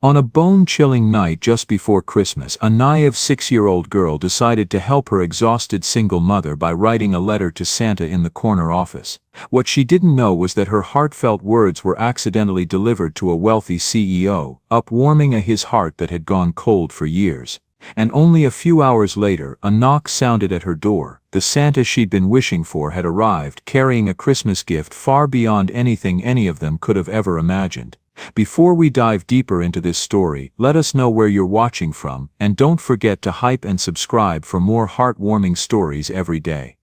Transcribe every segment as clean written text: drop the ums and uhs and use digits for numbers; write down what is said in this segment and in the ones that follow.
On a bone-chilling night just before Christmas, a naive 6-year-old girl decided to help her exhausted single mother by writing a letter to Santa in the corner office. What she didn't know was that her heartfelt words were accidentally delivered to a wealthy CEO, upwarming his heart that had gone cold for years. And only a few hours later, a knock sounded at her door. The Santa she'd been wishing for had arrived, carrying a Christmas gift far beyond anything any of them could have ever imagined. Before we dive deeper into this story, let us know where you're watching from, and don't forget to hype and subscribe for more heartwarming stories every day.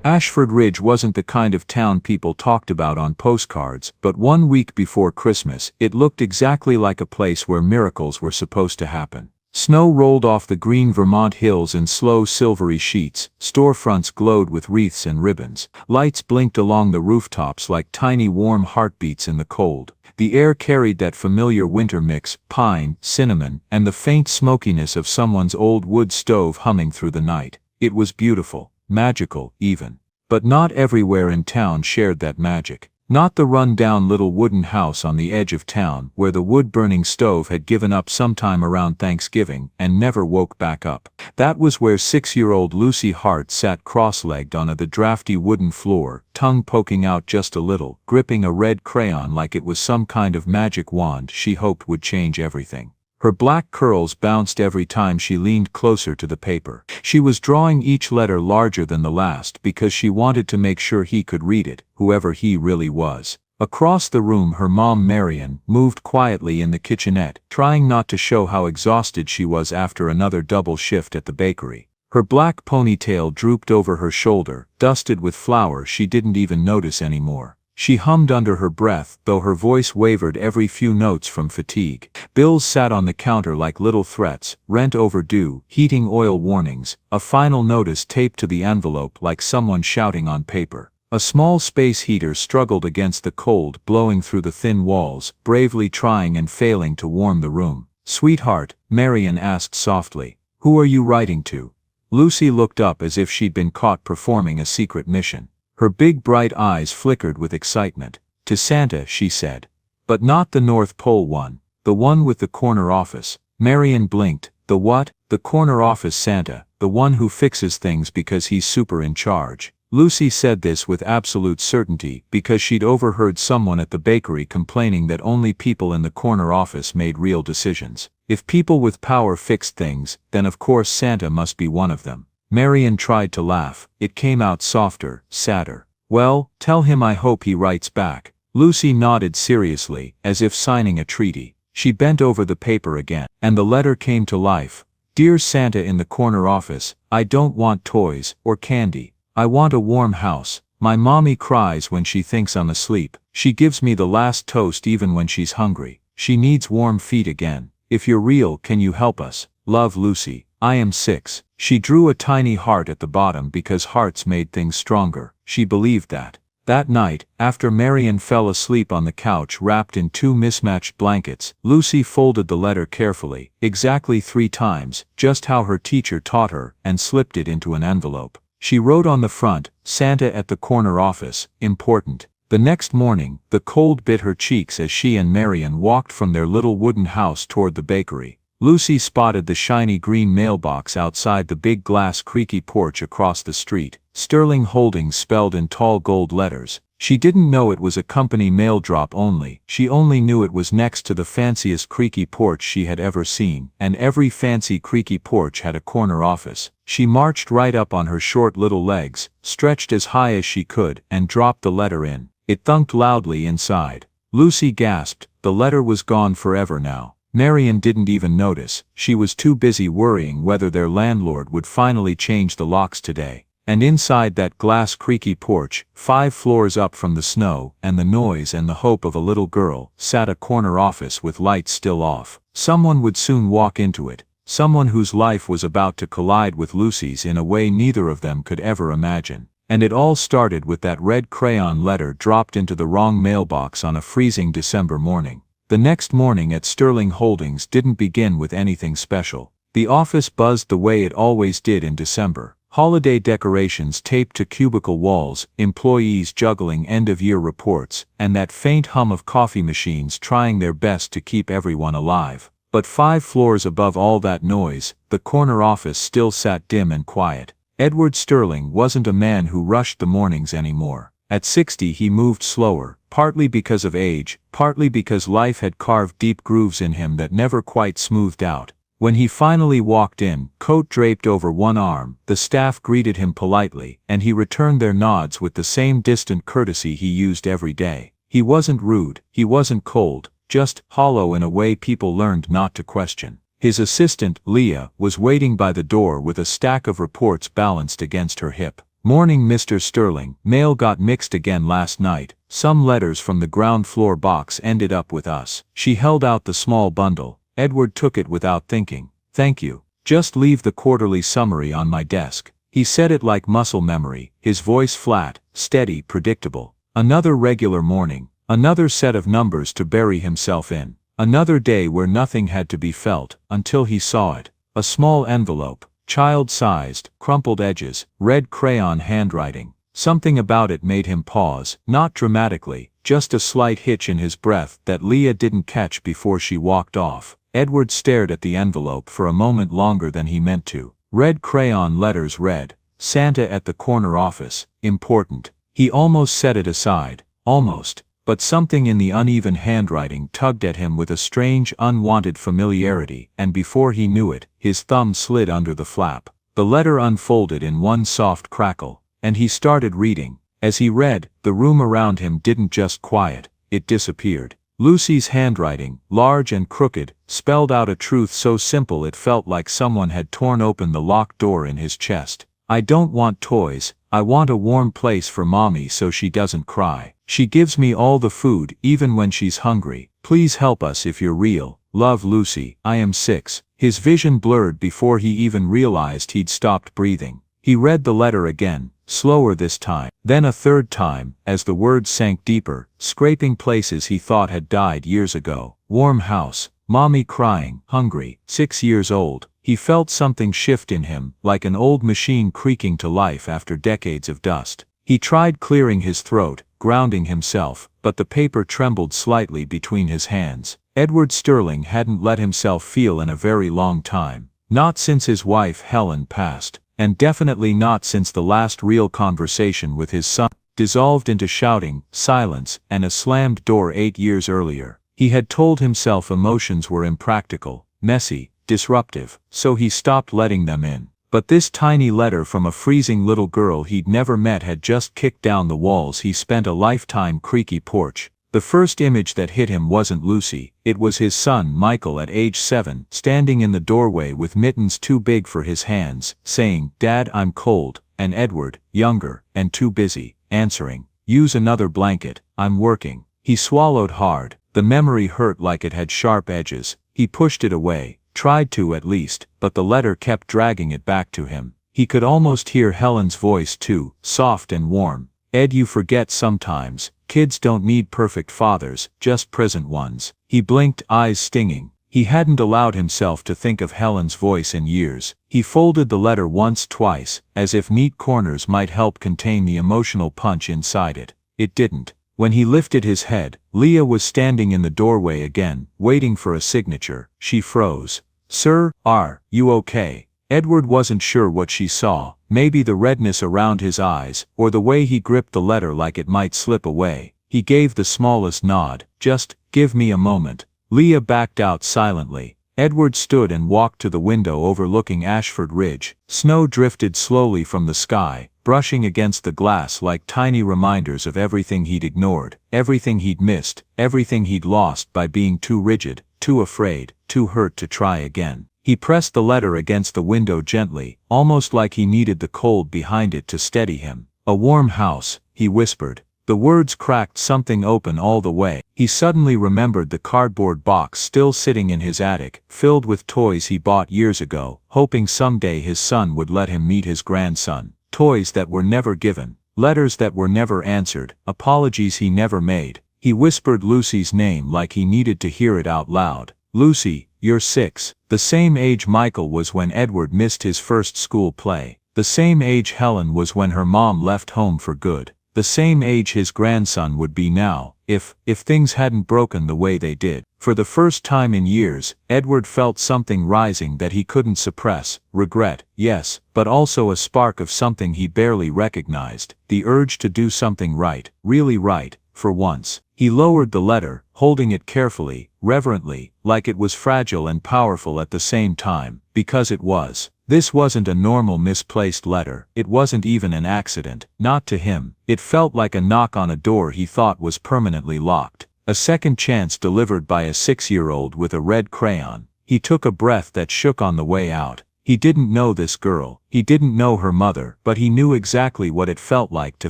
Ashford Ridge wasn't the kind of town people talked about on postcards, but 1 week before Christmas, it looked exactly like a place where miracles were supposed to happen. Snow rolled off the green Vermont hills in slow silvery sheets, storefronts glowed with wreaths and ribbons, lights blinked along the rooftops like tiny warm heartbeats in the cold. The air carried that familiar winter mix, pine, cinnamon, and the faint smokiness of someone's old wood stove humming through the night. It was beautiful, magical, even. But not everywhere in town shared that magic. Not the run-down little wooden house on the edge of town where the wood-burning stove had given up sometime around Thanksgiving and never woke back up. That was where 6-year-old Lucy Hart sat cross-legged on the drafty wooden floor, tongue poking out just a little, gripping a red crayon like it was some kind of magic wand she hoped would change everything. Her black curls bounced every time she leaned closer to the paper. She was drawing each letter larger than the last because she wanted to make sure he could read it, whoever he really was. Across the room, her mom Marion moved quietly in the kitchenette, trying not to show how exhausted she was after another double shift at the bakery. Her black ponytail drooped over her shoulder, dusted with flour she didn't even notice anymore. She hummed under her breath, though her voice wavered every few notes from fatigue. Bills sat on the counter like little threats, rent overdue, heating oil warnings, a final notice taped to the envelope like someone shouting on paper. A small space heater struggled against the cold, blowing through the thin walls, bravely trying and failing to warm the room. "Sweetheart," Marion asked softly, "who are you writing to?" Lucy looked up as if she'd been caught performing a secret mission. Her big bright eyes flickered with excitement. "To Santa," she said. "But not the North Pole one. The one with the corner office." Marion blinked. "The what?" "The corner office Santa, the one who fixes things because he's super in charge." Lucy said this with absolute certainty because she'd overheard someone at the bakery complaining that only people in the corner office made real decisions. If people with power fixed things, then of course Santa must be one of them. Marion tried to laugh. It came out softer, sadder. "Well, tell him I hope he writes back." Lucy nodded seriously, as if signing a treaty. She bent over the paper again, and the letter came to life. "Dear Santa in the corner office, I don't want toys or candy. I want a warm house. My mommy cries when she thinks I'm asleep. She gives me the last toast even when she's hungry. She needs warm feet again. If you're real, can you help us? Love, Lucy. I am 6. She drew a tiny heart at the bottom because hearts made things stronger. She believed that. That night, after Marion fell asleep on the couch wrapped in 2 mismatched blankets, Lucy folded the letter carefully, exactly 3 times, just how her teacher taught her, and slipped it into an envelope. She wrote on the front, "Santa at the corner office, important." The next morning, the cold bit her cheeks as she and Marion walked from their little wooden house toward the bakery. Lucy spotted the shiny green mailbox outside the big glass creaky porch across the street, Sterling Holdings spelled in tall gold letters. She didn't know it was a company mail drop only, she only knew it was next to the fanciest creaky porch she had ever seen, and every fancy creaky porch had a corner office. She marched right up on her short little legs, stretched as high as she could, and dropped the letter in. It thunked loudly inside. Lucy gasped. The letter was gone forever now. Marion didn't even notice. She was too busy worrying whether their landlord would finally change the locks today. And inside that glass creaky porch, 5 floors up from the snow and the noise and the hope of a little girl, sat a corner office with lights still off. Someone would soon walk into it. Someone whose life was about to collide with Lucy's in a way neither of them could ever imagine. And it all started with that red crayon letter dropped into the wrong mailbox on a freezing December morning. The next morning at Sterling Holdings didn't begin with anything special. The office buzzed the way it always did in December. Holiday decorations taped to cubicle walls, employees juggling end-of-year reports, and that faint hum of coffee machines trying their best to keep everyone alive. But 5 floors above all that noise, the corner office still sat dim and quiet. Edward Sterling wasn't a man who rushed the mornings anymore. At 60 he moved slower, partly because of age, partly because life had carved deep grooves in him that never quite smoothed out. When he finally walked in, coat draped over one arm, the staff greeted him politely, and he returned their nods with the same distant courtesy he used every day. He wasn't rude, he wasn't cold, just hollow in a way people learned not to question. His assistant, Leah, was waiting by the door with a stack of reports balanced against her hip. "Morning, Mr. Sterling. Mail got mixed again last night. Some letters from the ground floor box ended up with us." She held out the small bundle. Edward took it without thinking. "Thank you. Just leave the quarterly summary on my desk." He said it like muscle memory, his voice flat, steady, predictable. Another regular morning. Another set of numbers to bury himself in. Another day where nothing had to be felt, until he saw it. A small envelope, child-sized, crumpled edges, red crayon handwriting. Something about it made him pause, not dramatically, just a slight hitch in his breath that Leah didn't catch before she walked off. Edward stared at the envelope for a moment longer than he meant to. Red crayon letters read, "Santa at the corner office, important." He almost set it aside, almost. But something in the uneven handwriting tugged at him with a strange, unwanted familiarity, and before he knew it, his thumb slid under the flap. The letter unfolded in one soft crackle, and he started reading. As he read, the room around him didn't just quiet, it disappeared. Lucy's handwriting, large and crooked, spelled out a truth so simple it felt like someone had torn open the locked door in his chest. "I don't want toys, I want a warm place for Mommy so she doesn't cry. She gives me all the food, even when she's hungry. Please help us if you're real. Love, Lucy. I am 6. His vision blurred before he even realized he'd stopped breathing. He read the letter again, slower this time, then a third time, as the words sank deeper, scraping places he thought had died years ago. Warm house, Mommy crying, hungry, 6 years old. He felt something shift in him, like an old machine creaking to life after decades of dust. He tried clearing his throat, grounding himself, but the paper trembled slightly between his hands. Edward Sterling hadn't let himself feel in a very long time. Not since his wife Helen passed, and definitely not since the last real conversation with his son dissolved into shouting, silence, and a slammed door 8 years earlier. He had told himself emotions were impractical, messy, disruptive, so he stopped letting them in. But this tiny letter from a freezing little girl he'd never met had just kicked down the walls he spent a lifetime creaky porch. The first image that hit him wasn't Lucy, it was his son Michael at age 7, standing in the doorway with mittens too big for his hands, saying, "Dad, I'm cold," and Edward, younger, and too busy, answering, "Use another blanket, I'm working." He swallowed hard, the memory hurt like it had sharp edges. He pushed it away. Tried to at least, but the letter kept dragging it back to him. He could almost hear Helen's voice too, soft and warm. "Ed, you forget sometimes, kids don't need perfect fathers, just present ones." He blinked, eyes stinging. He hadn't allowed himself to think of Helen's voice in years. He folded the letter once, twice, as if neat corners might help contain the emotional punch inside it. It didn't. When he lifted his head, Leah was standing in the doorway again, waiting for a signature. She froze. "Sir, are you okay?" Edward wasn't sure what she saw, maybe the redness around his eyes, or the way he gripped the letter like it might slip away. He gave the smallest nod. "Just give me a moment." Leah backed out silently. Edward stood and walked to the window overlooking Ashford Ridge. Snow drifted slowly from the sky, brushing against the glass like tiny reminders of everything he'd ignored, everything he'd missed, everything he'd lost by being too rigid, too afraid, too hurt to try again. He pressed the letter against the window gently, almost like he needed the cold behind it to steady him. "A warm house," he whispered. The words cracked something open all the way. He suddenly remembered the cardboard box still sitting in his attic, filled with toys he bought years ago, hoping someday his son would let him meet his grandson. Toys that were never given, letters that were never answered, apologies he never made. He whispered Lucy's name like he needed to hear it out loud. "Lucy, you're 6. The same age Michael was when Edward missed his first school play. The same age Helen was when her mom left home for good. The same age his grandson would be now, if things hadn't broken the way they did. For the first time in years, Edward felt something rising that he couldn't suppress. Regret, yes, but also a spark of something he barely recognized, the urge to do something right, really right, for once. He lowered the letter, holding it carefully, reverently, like it was fragile and powerful at the same time, because it was. This wasn't a normal misplaced letter, it wasn't even an accident, not to him. It felt like a knock on a door he thought was permanently locked. A second chance delivered by a 6-year-old with a red crayon. He took a breath that shook on the way out. He didn't know this girl, he didn't know her mother, but he knew exactly what it felt like to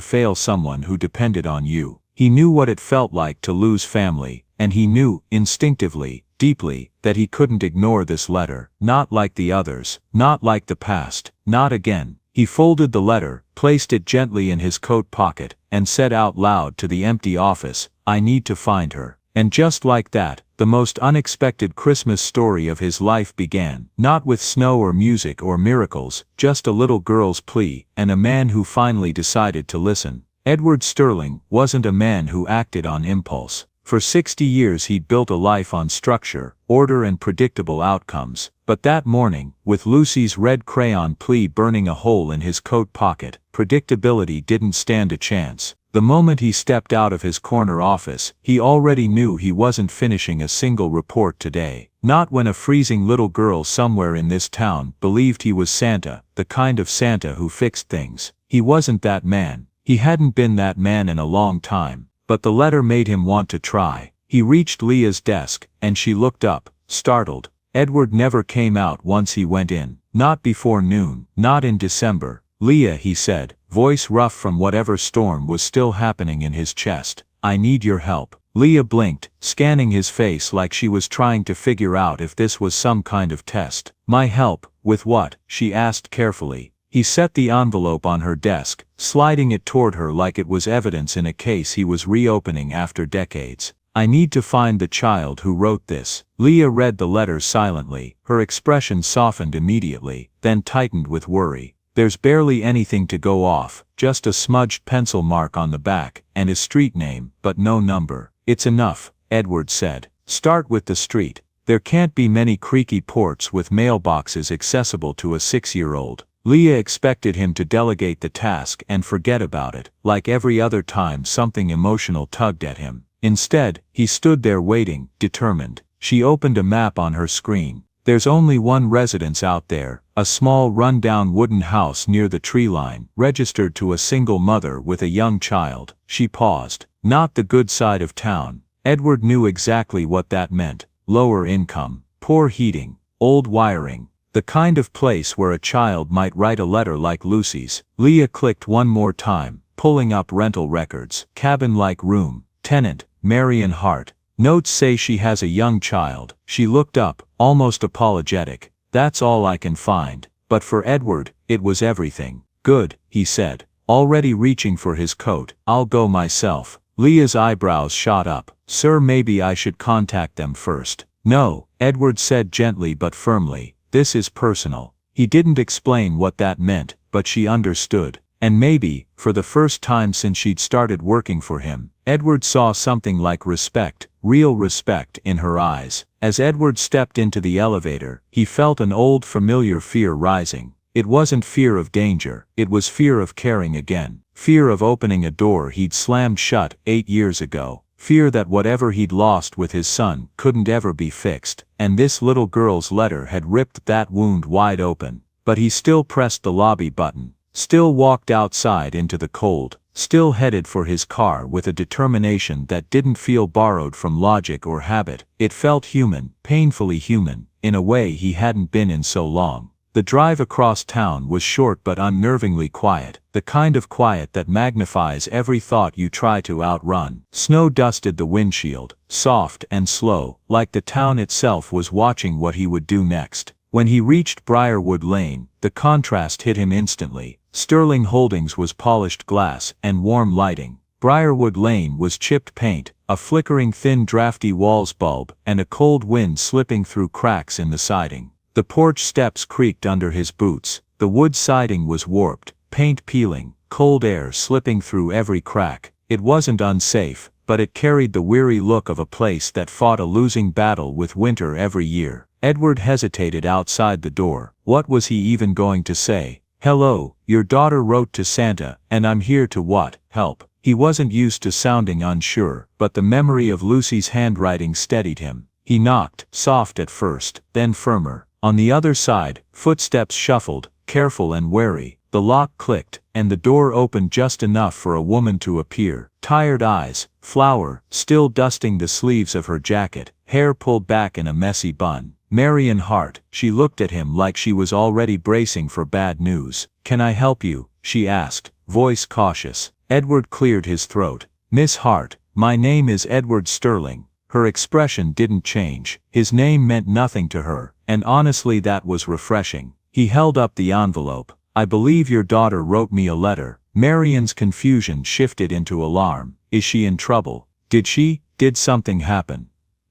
fail someone who depended on you. He knew what it felt like to lose family, and he knew, instinctively, deeply, that he couldn't ignore this letter, not like the others, not like the past, not again. He folded the letter, placed it gently in his coat pocket, and said out loud to the empty office, "I need to find her." And just like that, the most unexpected Christmas story of his life began, not with snow or music or miracles, just a little girl's plea, and a man who finally decided to listen. Edward Sterling wasn't a man who acted on impulse. For 60 years he'd built a life on structure, order and predictable outcomes. But that morning, with Lucy's red crayon plea burning a hole in his coat pocket, predictability didn't stand a chance. The moment he stepped out of his corner office, he already knew he wasn't finishing a single report today. Not when a freezing little girl somewhere in this town believed he was Santa, the kind of Santa who fixed things. He wasn't that man. He hadn't been that man in a long time. But the letter made him want to try. He reached Leah's desk, and she looked up, startled. Edward never came out once he went in. Not before noon, not in December. "Leah," he said, voice rough from whatever storm was still happening in his chest. "I need your help." Leah blinked, scanning his face like she was trying to figure out if this was some kind of test. "My help, with what?" she asked carefully. He set the envelope on her desk, sliding it toward her like it was evidence in a case he was reopening after decades. "I need to find the child who wrote this." Leah read the letter silently, her expression softened immediately, then tightened with worry. "There's barely anything to go off, just a smudged pencil mark on the back, and his street name, but no number." "It's enough," Edward said. "Start with the street. There can't be many creaky ports with mailboxes accessible to a 6-year-old. Leah expected him to delegate the task and forget about it, like every other time something emotional tugged at him. Instead, he stood there waiting, determined. She opened a map on her screen. "There's only one residence out there, a small run-down wooden house near the tree line, registered to a single mother with a young child." She paused. "Not the good side of town." Edward knew exactly what that meant. Lower income, poor heating, old wiring. The kind of place where a child might write a letter like Lucy's. Leah clicked one more time, pulling up rental records. Cabin-like room. Tenant, Marion Hart. Notes say she has a young child. She looked up, almost apologetic. "That's all I can find." But for Edward, it was everything. "Good," he said, already reaching for his coat. "I'll go myself." Leah's eyebrows shot up. "Sir, maybe I should contact them first." "No," Edward said gently but firmly. "This is personal." He didn't explain what that meant, but she understood. And maybe, for the first time since she'd started working for him, Edward saw something like respect, real respect, in her eyes. As Edward stepped into the elevator, he felt an old familiar fear rising. It wasn't fear of danger, it was fear of caring again. Fear of opening a door he'd slammed shut 8 years ago. Fear that whatever he'd lost with his son couldn't ever be fixed, and this little girl's letter had ripped that wound wide open. But he still pressed the lobby button, still walked outside into the cold, still headed for his car with a determination that didn't feel borrowed from logic or habit. It felt human, painfully human, in a way he hadn't been in so long. The drive across town was short but unnervingly quiet, the kind of quiet that magnifies every thought you try to outrun. Snow dusted the windshield, soft and slow, like the town itself was watching what he would do next. When he reached Briarwood Lane, the contrast hit him instantly. Sterling Holdings was polished glass and warm lighting. Briarwood Lane was chipped paint, a flickering thin drafty walls bulb, and a cold wind slipping through cracks in the siding. The porch steps creaked under his boots. The wood siding was warped, paint peeling, cold air slipping through every crack. It wasn't unsafe, but it carried the weary look of a place that fought a losing battle with winter every year. Edward hesitated outside the door. What was he even going to say? "Hello, your daughter wrote to Santa, and I'm here to what? Help." He wasn't used to sounding unsure, but the memory of Lucy's handwriting steadied him. He knocked, soft at first, then firmer. On the other side, footsteps shuffled, careful and wary. The lock clicked, and the door opened just enough for a woman to appear. Tired eyes, flour, still dusting the sleeves of her jacket, hair pulled back in a messy bun. Marion Hart. She looked at him like she was already bracing for bad news. "Can I help you?" she asked, voice cautious. Edward cleared his throat. "Miss Hart, my name is Edward Sterling." Her expression didn't change. His name meant nothing to her, and honestly that was refreshing. He held up the envelope. "I believe your daughter wrote me a letter." Marion's confusion shifted into alarm. "Is she in trouble? Did something happen?"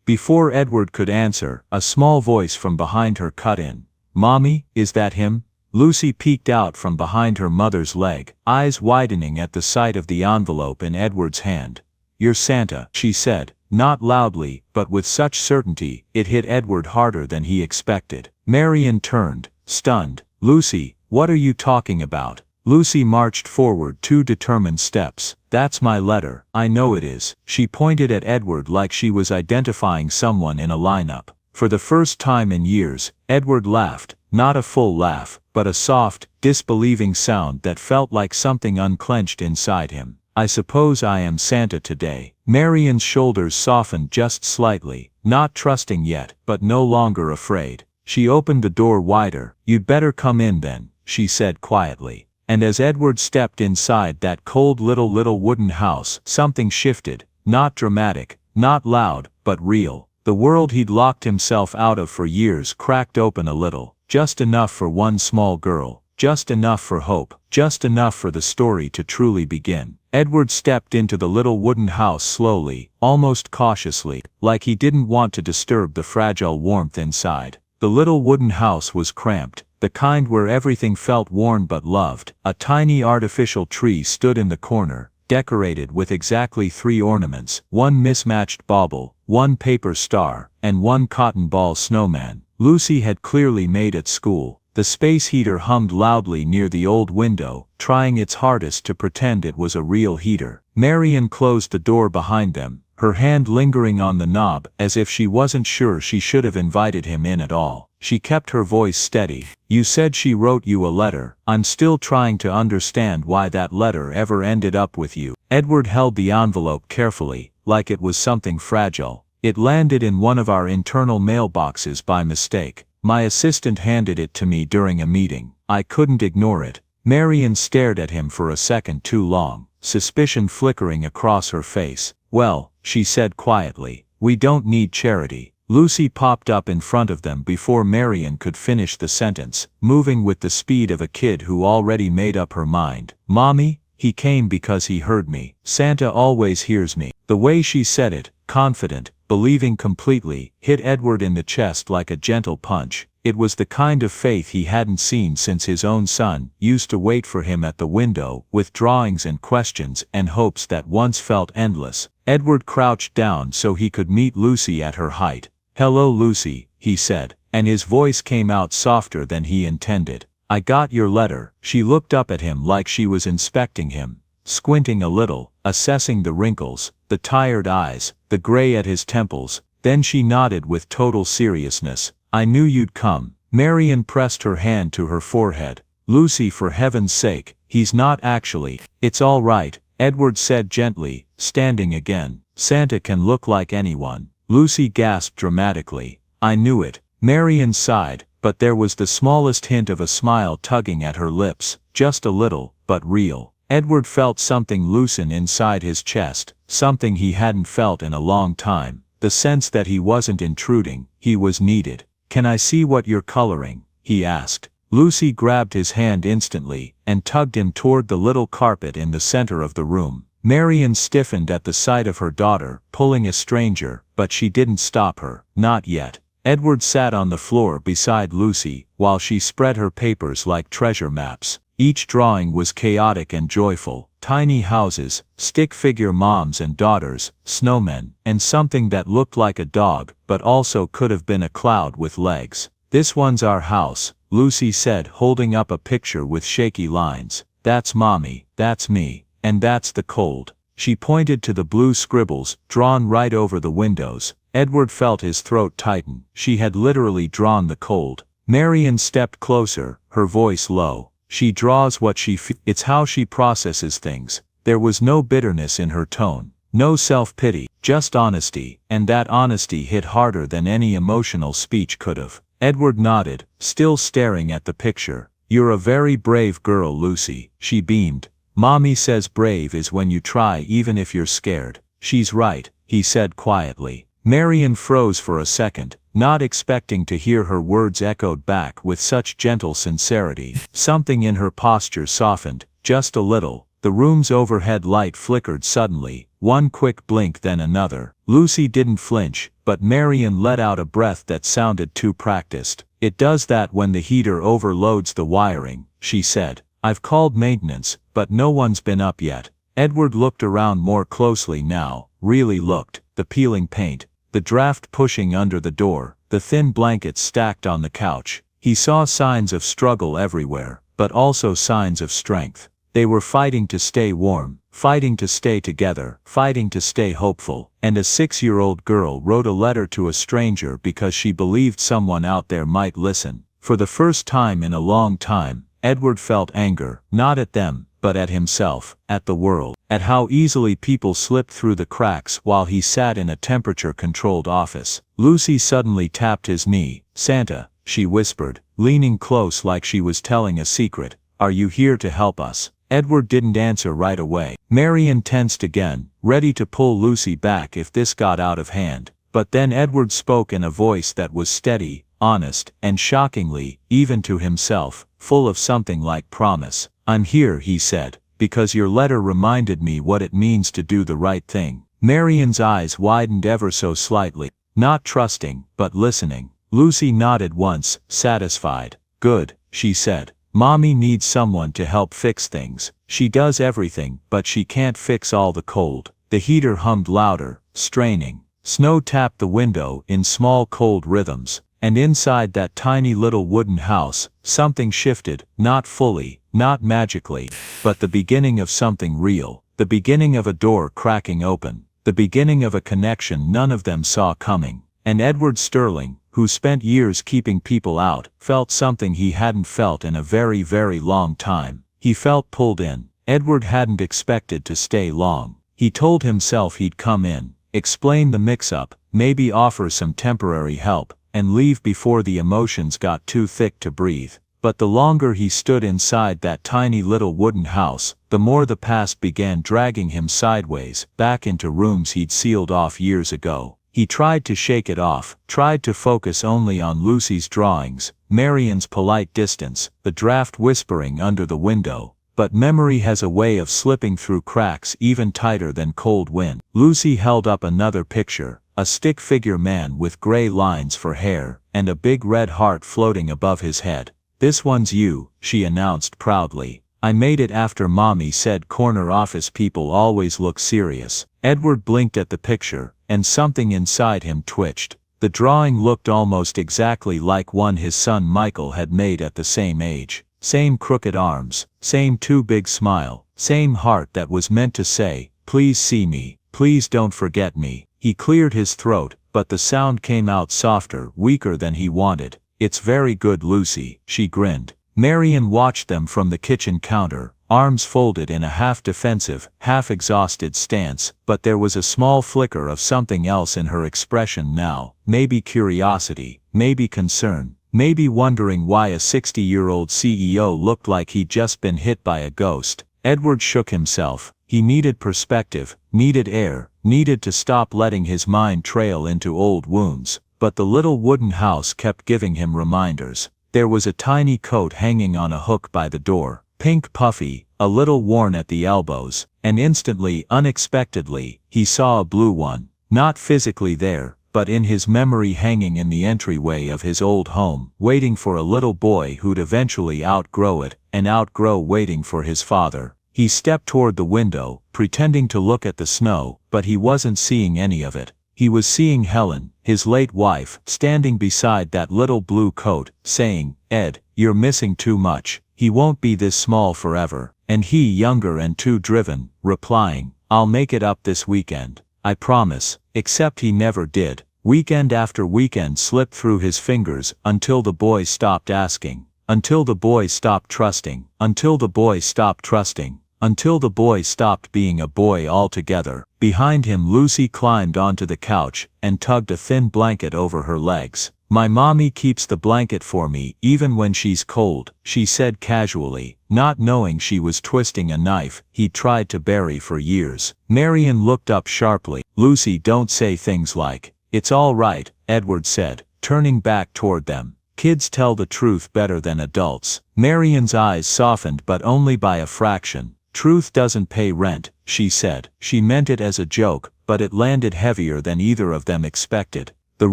Before Edward could answer, a small voice from behind her cut in. "Mommy, is that him?" Lucy peeked out from behind her mother's leg, eyes widening at the sight of the envelope in Edward's hand. "You're Santa," she said, not loudly, but with such certainty, it hit Edward harder than he expected. Marion turned, stunned. "Lucy, what are you talking about?" Lucy marched forward 2 determined steps. "That's my letter. I know it is." She pointed at Edward like she was identifying someone in a lineup. For the first time in years, Edward laughed, not a full laugh, but a soft, disbelieving sound that felt like something unclenched inside him. "I suppose I am Santa today." Marion's shoulders softened just slightly, not trusting yet, but no longer afraid. She opened the door wider. "You'd better come in then," she said quietly. And as Edward stepped inside that cold little wooden house, something shifted, not dramatic, not loud, but real. The world he'd locked himself out of for years cracked open a little, just enough for one small girl, just enough for hope, just enough for the story to truly begin. Edward stepped into the little wooden house slowly, almost cautiously, like he didn't want to disturb the fragile warmth inside. The little wooden house was cramped, the kind where everything felt worn but loved. A tiny artificial tree stood in the corner, decorated with exactly 3 ornaments, 1 mismatched bauble, 1 paper star, and 1 cotton ball snowman. Lucy had clearly made at school. The space heater hummed loudly near the old window, trying its hardest to pretend it was a real heater. Marion closed the door behind them, her hand lingering on the knob as if she wasn't sure she should have invited him in at all. She kept her voice steady. "You said she wrote you a letter. I'm still trying to understand why that letter ever ended up with you." Edward held the envelope carefully, like it was something fragile. "It landed in one of our internal mailboxes by mistake. My assistant handed it to me during a meeting. I couldn't ignore it." Marion stared at him for a second too long, suspicion flickering across her face. "Well," she said quietly, "we don't need charity." Lucy popped up in front of them before Marion could finish the sentence, moving with the speed of a kid who already made up her mind. "Mommy, he came because he heard me. Santa always hears me." The way she said it, confident, believing completely, hit Edward in the chest like a gentle punch. It was the kind of faith he hadn't seen since his own son used to wait for him at the window, with drawings and questions and hopes that once felt endless. Edward crouched down so he could meet Lucy at her height. "Hello Lucy," he said, and his voice came out softer than he intended. "I got your letter." She looked up at him like she was inspecting him, squinting a little, assessing the wrinkles, the tired eyes, the gray at his temples. Then she nodded with total seriousness. "I knew you'd come." Marion pressed her hand to her forehead. "Lucy, for heaven's sake, he's not actually." "It's all right," Edward said gently, standing again. "Santa can look like anyone." Lucy gasped dramatically. "I knew it." Marion sighed, but there was the smallest hint of a smile tugging at her lips, just a little, but real. Edward felt something loosen inside his chest, something he hadn't felt in a long time, the sense that he wasn't intruding, he was needed. "Can I see what you're coloring?" he asked. Lucy grabbed his hand instantly, and tugged him toward the little carpet in the center of the room. Marion stiffened at the sight of her daughter, pulling a stranger, but she didn't stop her, not yet. Edward sat on the floor beside Lucy, while she spread her papers like treasure maps. Each drawing was chaotic and joyful. Tiny houses, stick figure moms and daughters, snowmen, and something that looked like a dog, but also could have been a cloud with legs. "This one's our house," Lucy said, holding up a picture with shaky lines. "That's Mommy, that's me, and that's the cold." She pointed to the blue scribbles, drawn right over the windows. Edward felt his throat tighten. She had literally drawn the cold. Marian stepped closer, her voice low. "She draws what she feels. It's how she processes things." There was no bitterness in her tone, no self-pity, just honesty, and that honesty hit harder than any emotional speech could have. Edward nodded, still staring at the picture. "You're a very brave girl, Lucy," she beamed. "Mommy says brave is when you try even if you're scared." "She's right," he said quietly. Marian froze for a second, not expecting to hear her words echoed back with such gentle sincerity. Something in her posture softened, just a little. The room's overhead light flickered suddenly, one quick blink then another. Lucy didn't flinch, but Marian let out a breath that sounded too practiced. "It does that when the heater overloads the wiring," she said. "I've called maintenance, but no one's been up yet." Edward looked around more closely now, really looked. The peeling paint, the draft pushing under the door, the thin blankets stacked on the couch. He saw signs of struggle everywhere, but also signs of strength. They were fighting to stay warm, fighting to stay together, fighting to stay hopeful. And a 6-year-old girl wrote a letter to a stranger because she believed someone out there might listen. For the first time in a long time, Edward felt anger, not at them, but at himself, at the world, at how easily people slipped through the cracks while he sat in a temperature-controlled office. Lucy suddenly tapped his knee. "Santa," she whispered, leaning close like she was telling a secret, "are you here to help us?" Edward didn't answer right away. Marian tensed again, ready to pull Lucy back if this got out of hand. But then Edward spoke in a voice that was steady, honest, and shockingly, even to himself, full of something like promise. "I'm here," he said, "because your letter reminded me what it means to do the right thing." Marian's eyes widened ever so slightly, not trusting, but listening. Lucy nodded once, satisfied. "Good," she said. "Mommy needs someone to help fix things. She does everything, but she can't fix all the cold." The heater hummed louder, straining. Snow tapped the window in small cold rhythms. And inside that tiny little wooden house, something shifted, not fully, not magically, but the beginning of something real. The beginning of a door cracking open. The beginning of a connection none of them saw coming. And Edward Sterling, who spent years keeping people out, felt something he hadn't felt in a very, very long time. He felt pulled in. Edward hadn't expected to stay long. He told himself he'd come in, explain the mix-up, maybe offer some temporary help, and leave before the emotions got too thick to breathe. But the longer he stood inside that tiny little wooden house, the more the past began dragging him sideways, back into rooms he'd sealed off years ago. He tried to shake it off, tried to focus only on Lucy's drawings, Marian's polite distance, the draft whispering under the window. But memory has a way of slipping through cracks even tighter than cold wind. Lucy held up another picture, a stick figure man with gray lines for hair, and a big red heart floating above his head. "This one's you," she announced proudly. "I made it after Mommy said corner office people always look serious." Edward blinked at the picture, and something inside him twitched. The drawing looked almost exactly like one his son Michael had made at the same age. Same crooked arms, same too big smile, same heart that was meant to say, "Please see me, please don't forget me." He cleared his throat, but the sound came out softer, weaker than he wanted. "It's very good, Lucy," she grinned. Marian watched them from the kitchen counter, arms folded in a half-defensive, half-exhausted stance, but there was a small flicker of something else in her expression now, maybe curiosity, maybe concern. Maybe wondering why a 60-year-old CEO looked like he'd just been hit by a ghost. Edward shook himself. He needed perspective, needed air, needed to stop letting his mind trail into old wounds. But the little wooden house kept giving him reminders. There was a tiny coat hanging on a hook by the door, pink puffy, a little worn at the elbows, and instantly, unexpectedly, he saw a blue one. Not physically there, but in his memory hanging in the entryway of his old home, waiting for a little boy who'd eventually outgrow it, and outgrow waiting for his father. He stepped toward the window, pretending to look at the snow, but he wasn't seeing any of it. He was seeing Helen, his late wife, standing beside that little blue coat, saying, "Ed, you're missing too much. He won't be this small forever." And he, younger and too driven, replying, "I'll make it up this weekend. I promise." Except he never did. Weekend after weekend slipped through his fingers until the boy stopped asking. Until the boy stopped trusting. Until the boy stopped trusting. Until the boy stopped being a boy altogether. Behind him, Lucy climbed onto the couch and tugged a thin blanket over her legs. "My mommy keeps the blanket for me even when she's cold," she said casually, not knowing she was twisting a knife he'd tried to bury for years. Marian looked up sharply. "Lucy, don't say things like, 'It's all right,'" Edward said, turning back toward them. "Kids tell the truth better than adults." Marian's eyes softened, but only by a fraction. "Truth doesn't pay rent," she said. She meant it as a joke, but it landed heavier than either of them expected. The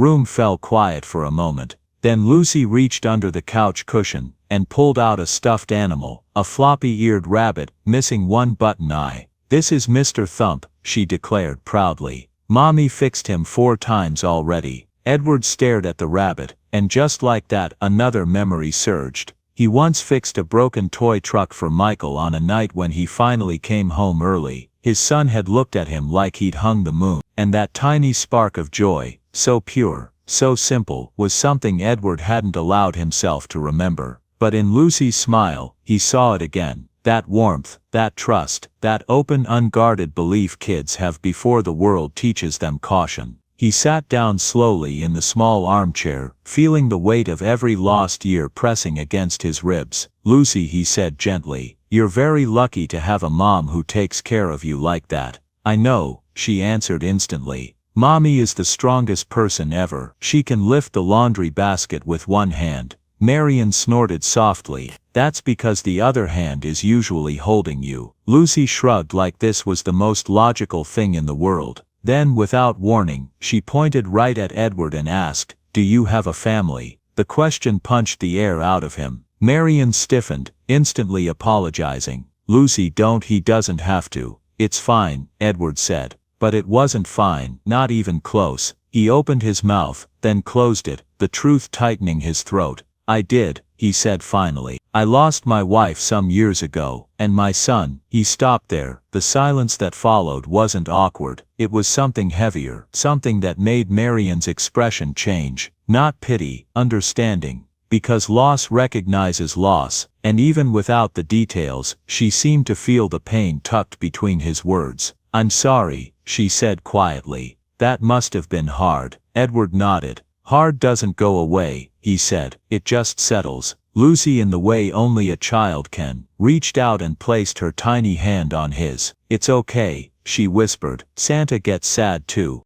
room fell quiet for a moment. Then Lucy reached under the couch cushion and pulled out a stuffed animal, a floppy-eared rabbit, missing one button eye. "This is Mr. Thump," she declared proudly. "Mommy fixed him 4 times already." Edward stared at the rabbit, and just like that, another memory surged. He once fixed a broken toy truck for Michael on a night when he finally came home early. His son had looked at him like he'd hung the moon, and that tiny spark of joy, so pure, so simple, was something Edward hadn't allowed himself to remember. But in Lucy's smile, he saw it again. That warmth, that trust, that open, unguarded belief kids have before the world teaches them caution. He sat down slowly in the small armchair, feeling the weight of every lost year pressing against his ribs. "Lucy," he said gently, "you're very lucky to have a mom who takes care of you like that." "I know," she answered instantly. "Mommy is the strongest person ever. She can lift the laundry basket with one hand." Marian snorted softly. "That's because the other hand is usually holding you." Lucy shrugged like this was the most logical thing in the world. Then, without warning, she pointed right at Edward and asked, "Do you have a family?" The question punched the air out of him. Marian stiffened, instantly apologizing. "Lucy, don't. He doesn't have to." "It's fine," Edward said. But it wasn't fine, not even close. He opened his mouth, then closed it, the truth tightening his throat. "I did," he said finally. "I lost my wife some years ago, and my son." He stopped there. The silence that followed wasn't awkward. It was something heavier, something that made Marian's expression change. Not pity, understanding. Because loss recognizes loss, and even without the details, she seemed to feel the pain tucked between his words. "I'm sorry," she said quietly. "That must have been hard." Edward nodded. "Hard doesn't go away," he said. "It just settles." Lucy, in the way only a child can, reached out and placed her tiny hand on his. "It's okay," she whispered. "Santa gets sad too."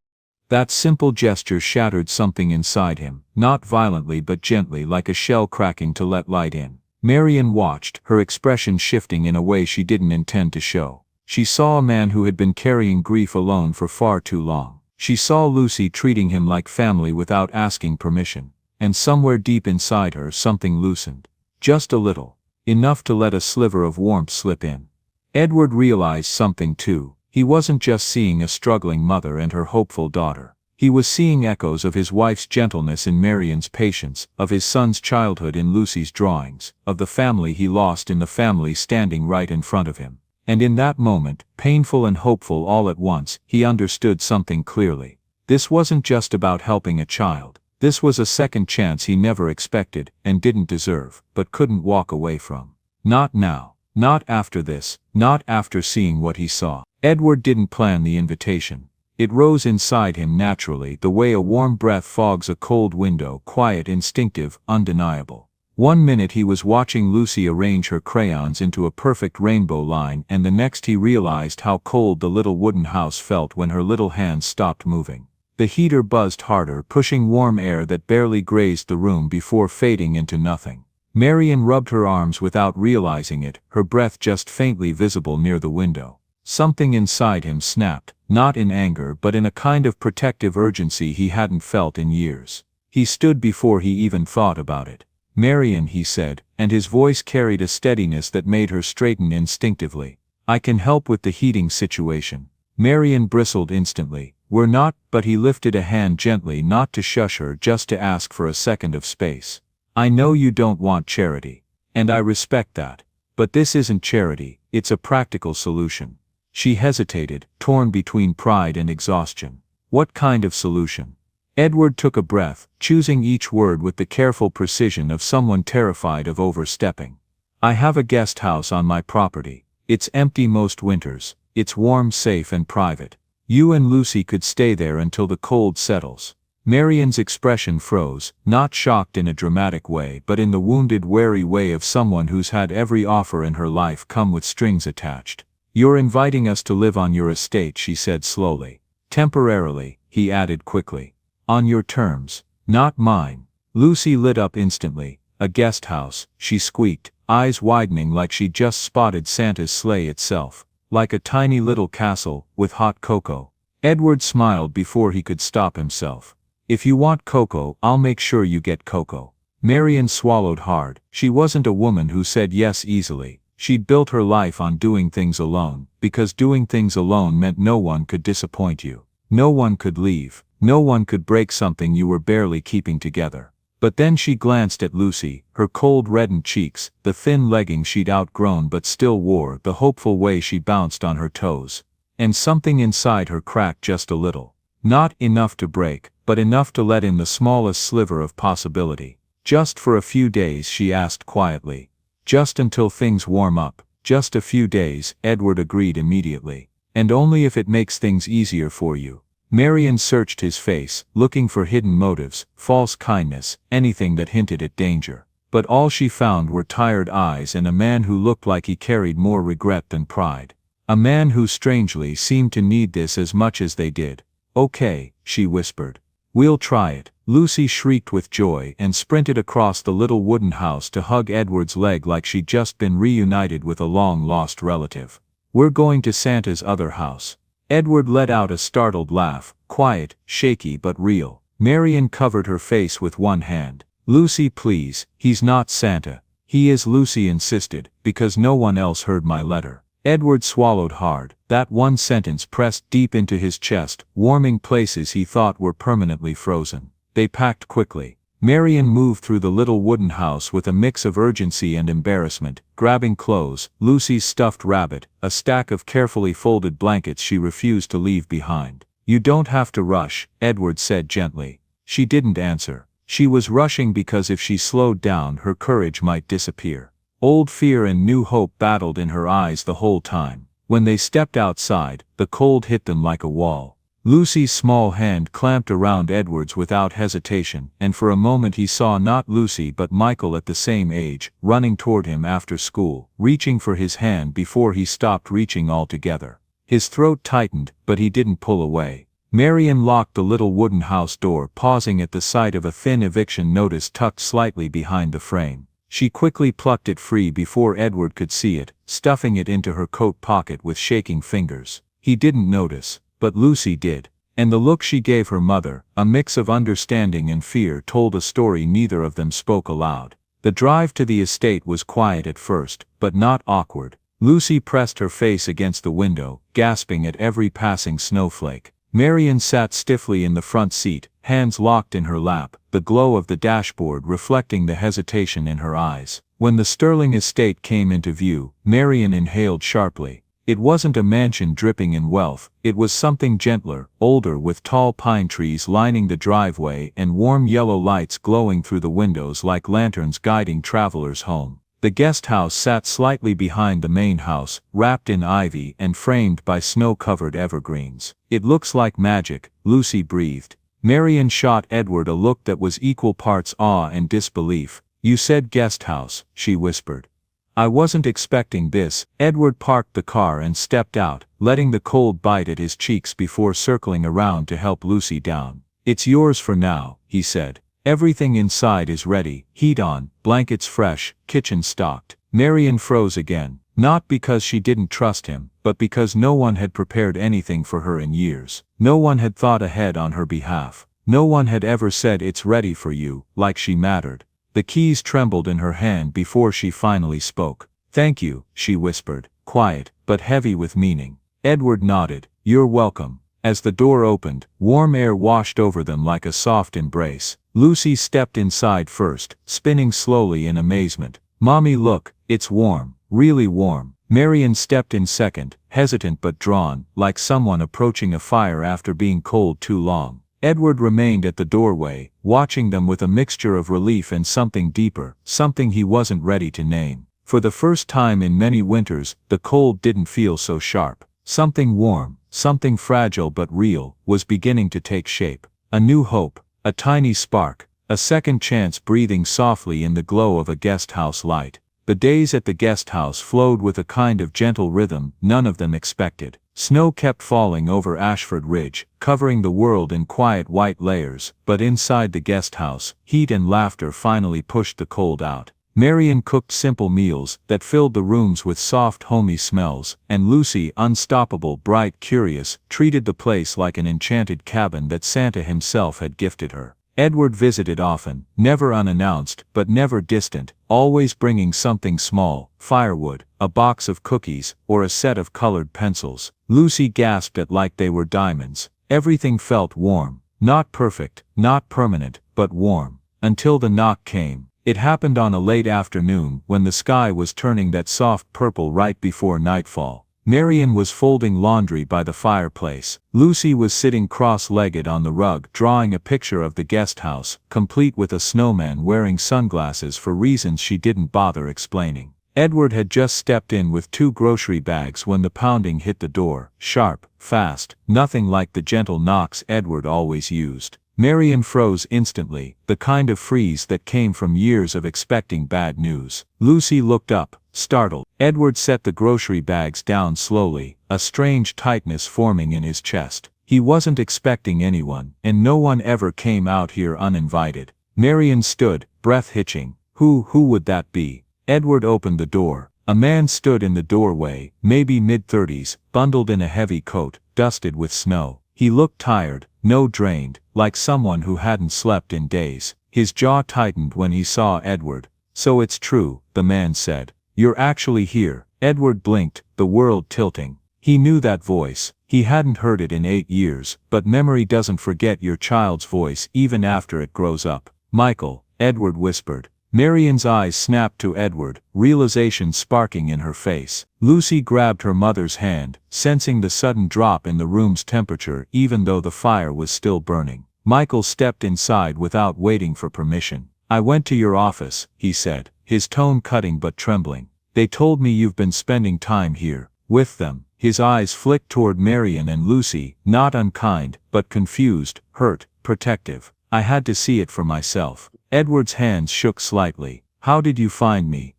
That simple gesture shattered something inside him, not violently but gently, like a shell cracking to let light in. Marian watched, her expression shifting in a way she didn't intend to show. She saw a man who had been carrying grief alone for far too long. She saw Lucy treating him like family without asking permission. And somewhere deep inside her something loosened. Just a little. Enough to let a sliver of warmth slip in. Edward realized something too. He wasn't just seeing a struggling mother and her hopeful daughter. He was seeing echoes of his wife's gentleness in Marian's patience, of his son's childhood in Lucy's drawings, of the family he lost in the family standing right in front of him. And in that moment, painful and hopeful all at once, he understood something clearly. This wasn't just about helping a child. This was a second chance he never expected, and didn't deserve, but couldn't walk away from. Not now. Not after this. Not after seeing what he saw. Edward didn't plan the invitation. It rose inside him naturally, the way a warm breath fogs a cold window, quiet, instinctive, undeniable. One minute he was watching Lucy arrange her crayons into a perfect rainbow line, and the next he realized how cold the little wooden house felt when her little hands stopped moving. The heater buzzed harder, pushing warm air that barely grazed the room before fading into nothing. Marian rubbed her arms without realizing it, her breath just faintly visible near the window. Something inside him snapped, not in anger but in a kind of protective urgency he hadn't felt in years. He stood before he even thought about it. "Marian," he said, and his voice carried a steadiness that made her straighten instinctively. "I can help with the heating situation." Marian bristled instantly. "We're not," but he lifted a hand gently, not to shush her, just to ask for a second of space. "I know you don't want charity. And I respect that. But this isn't charity, it's a practical solution." She hesitated, torn between pride and exhaustion. "What kind of solution?" Edward took a breath, choosing each word with the careful precision of someone terrified of overstepping. "I have a guest house on my property. It's empty most winters. It's warm, safe and private. You and Lucy could stay there until the cold settles." Marian's expression froze, not shocked in a dramatic way but in the wounded, wary way of someone who's had every offer in her life come with strings attached. "You're inviting us to live on your estate," she said slowly. "Temporarily," he added quickly. "On your terms, not mine." Lucy lit up instantly. "A guest house," she squeaked, eyes widening like she'd just spotted Santa's sleigh itself. "Like a tiny little castle, with hot cocoa." Edward smiled before he could stop himself. "If you want cocoa, I'll make sure you get cocoa." Marian swallowed hard. She wasn't a woman who said yes easily. She'd built her life on doing things alone, because doing things alone meant no one could disappoint you. No one could leave. No one could break something you were barely keeping together. But then she glanced at Lucy, her cold reddened cheeks, the thin leggings she'd outgrown but still wore, the hopeful way she bounced on her toes. And something inside her cracked just a little. Not enough to break, but enough to let in the smallest sliver of possibility. "Just for a few days," she asked quietly. "Just until things warm up." "Just a few days," Edward agreed immediately. "And only if it makes things easier for you." Marian searched his face, looking for hidden motives, false kindness, anything that hinted at danger. But all she found were tired eyes and a man who looked like he carried more regret than pride. A man who strangely seemed to need this as much as they did. "Okay," she whispered. "We'll try it." Lucy shrieked with joy and sprinted across the little wooden house to hug Edward's leg like she'd just been reunited with a long-lost relative. "We're going to Santa's other house." Edward let out a startled laugh, quiet, shaky but real. Marian covered her face with one hand. "Lucy, please, he's not Santa." "He is," Lucy insisted, "because no one else heard my letter." Edward swallowed hard. That one sentence pressed deep into his chest, warming places he thought were permanently frozen. They packed quickly. Marian moved through the little wooden house with a mix of urgency and embarrassment, grabbing clothes, Lucy's stuffed rabbit, a stack of carefully folded blankets she refused to leave behind. "You don't have to rush," Edward said gently. She didn't answer. She was rushing because if she slowed down her courage might disappear. Old fear and new hope battled in her eyes the whole time. When they stepped outside, the cold hit them like a wall. Lucy's small hand clamped around Edward's without hesitation, and for a moment he saw not Lucy but Michael at the same age, running toward him after school, reaching for his hand before he stopped reaching altogether. His throat tightened, but he didn't pull away. Marian locked the little wooden house door, pausing at the sight of a thin eviction notice tucked slightly behind the frame. She quickly plucked it free before Edward could see it, stuffing it into her coat pocket with shaking fingers. He didn't notice. But Lucy did. And the look she gave her mother, a mix of understanding and fear, told a story neither of them spoke aloud. The drive to the estate was quiet at first, but not awkward. Lucy pressed her face against the window, gasping at every passing snowflake. Marian sat stiffly in the front seat, hands locked in her lap, the glow of the dashboard reflecting the hesitation in her eyes. When the Sterling estate came into view, Marian inhaled sharply. It wasn't a mansion dripping in wealth, it was something gentler, older, with tall pine trees lining the driveway and warm yellow lights glowing through the windows like lanterns guiding travelers home. The guest house sat slightly behind the main house, wrapped in ivy and framed by snow-covered evergreens. "It looks like magic," Lucy breathed. Marian shot Edward a look that was equal parts awe and disbelief. "You said guest house," she whispered. "I wasn't expecting this." Edward parked the car and stepped out, letting the cold bite at his cheeks before circling around to help Lucy down. "It's yours for now," he said. "Everything inside is ready, heat on, blankets fresh, kitchen stocked." Marian froze again. Not because she didn't trust him, but because no one had prepared anything for her in years. No one had thought ahead on her behalf. No one had ever said it's ready for you, like she mattered. The keys trembled in her hand before she finally spoke. Thank you, she whispered, quiet, but heavy with meaning. Edward nodded. You're welcome. As the door opened, warm air washed over them like a soft embrace. Lucy stepped inside first, spinning slowly in amazement. Mommy, look, it's warm, really warm. Marian stepped in second, hesitant but drawn, like someone approaching a fire after being cold too long. Edward remained at the doorway, watching them with a mixture of relief and something deeper, something he wasn't ready to name. For the first time in many winters, the cold didn't feel so sharp. Something warm, something fragile but real, was beginning to take shape. A new hope, a tiny spark, a second chance breathing softly in the glow of a guest house light. The days at the guest house flowed with a kind of gentle rhythm none of them expected. Snow kept falling over Ashford Ridge, covering the world in quiet white layers, but inside the guest house, heat and laughter finally pushed the cold out. Marian cooked simple meals that filled the rooms with soft homey smells, and Lucy, unstoppable, bright, curious, treated the place like an enchanted cabin that Santa himself had gifted her. Edward visited often, never unannounced, but never distant, always bringing something small, firewood, a box of cookies, or a set of colored pencils. Lucy gasped at like they were diamonds. Everything felt warm. Not perfect, not permanent, but warm. Until the knock came. It happened on a late afternoon when the sky was turning that soft purple right before nightfall. Marian was folding laundry by the fireplace. Lucy was sitting cross-legged on the rug drawing a picture of the guest house, complete with a snowman wearing sunglasses for reasons she didn't bother explaining. Edward had just stepped in with 2 grocery bags when the pounding hit the door, sharp, fast, nothing like the gentle knocks Edward always used. Marian froze instantly, the kind of freeze that came from years of expecting bad news. Lucy looked up, startled. Edward set the grocery bags down slowly, a strange tightness forming in his chest. He wasn't expecting anyone, and no one ever came out here uninvited. Marian stood, breath hitching. Who would that be? Edward opened the door. A man stood in the doorway, maybe mid-30s, bundled in a heavy coat, dusted with snow. He looked tired, drained, like someone who hadn't slept in days. His jaw tightened when he saw Edward. So it's true, the man said. You're actually here. Edward blinked, the world tilting. He knew that voice. He hadn't heard it in 8 years, but memory doesn't forget your child's voice even after it grows up. Michael, Edward whispered. Marian's eyes snapped to Edward, realization sparking in her face. Lucy grabbed her mother's hand, sensing the sudden drop in the room's temperature even though the fire was still burning. Michael stepped inside without waiting for permission. I went to your office, he said, his tone cutting but trembling. They told me you've been spending time here, with them. His eyes flicked toward Marian and Lucy, not unkind, but confused, hurt, protective. I had to see it for myself. Edward's hands shook slightly. How did you find me?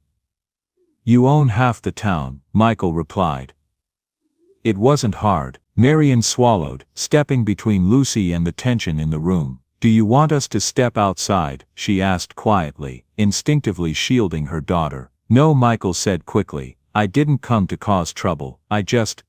You own half the town, Michael replied. It wasn't hard. Marian swallowed, stepping between Lucy and the tension in the room. Do you want us to step outside? She asked quietly, instinctively shielding her daughter. No, Michael said quickly. I didn't come to cause trouble.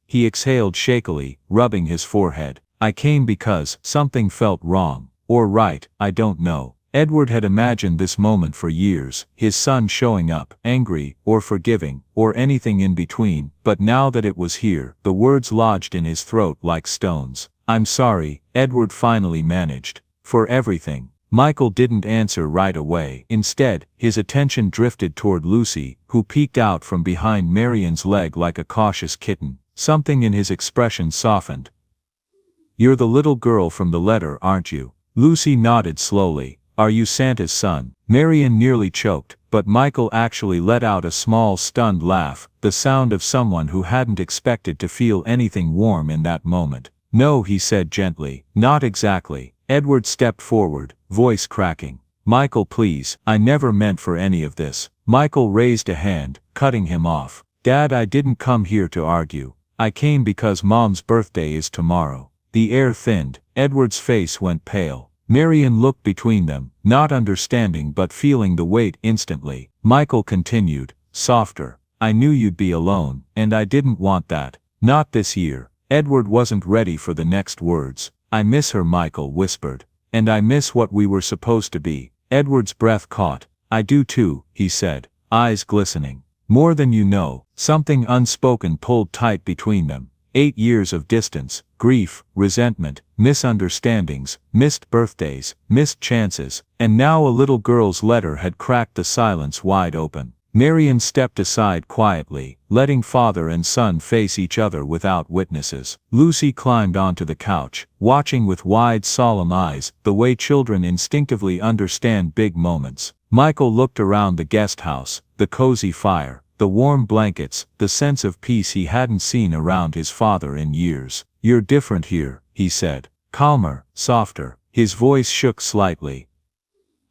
He exhaled shakily, rubbing his forehead. I came because something felt wrong. Or right, I don't know. Edward had imagined this moment for years, his son showing up, angry, or forgiving, or anything in between, but now that it was here, the words lodged in his throat like stones. I'm sorry, Edward finally managed. For everything. Michael didn't answer right away. Instead, his attention drifted toward Lucy, who peeked out from behind Marian's leg like a cautious kitten. Something in his expression softened. You're the little girl from the letter, aren't you? Lucy nodded slowly. Are you Santa's son? Marian nearly choked, but Michael actually let out a small stunned laugh, the sound of someone who hadn't expected to feel anything warm in that moment. No, he said gently, not exactly. Edward stepped forward, voice cracking. Michael, please, I never meant for any of this. Michael raised a hand, cutting him off. Dad, I didn't come here to argue. I came because Mom's birthday is tomorrow. The air thinned, Edward's face went pale. Marian looked between them, not understanding but feeling the weight instantly. Michael continued, softer. I knew you'd be alone, and I didn't want that. Not this year. Edward wasn't ready for the next words. I miss her, Michael whispered. And I miss what we were supposed to be. Edward's breath caught. I do too, he said, eyes glistening. More than you know. Something unspoken pulled tight between them. 8 years of distance, grief, resentment, misunderstandings, missed birthdays, missed chances, and now a little girl's letter had cracked the silence wide open. Marian stepped aside quietly, letting father and son face each other without witnesses. Lucy climbed onto the couch, watching with wide, solemn eyes, the way children instinctively understand big moments. Michael looked around the guest house, the cozy fire, the warm blankets, the sense of peace he hadn't seen around his father in years. You're different here, he said. Calmer, softer. His voice shook slightly.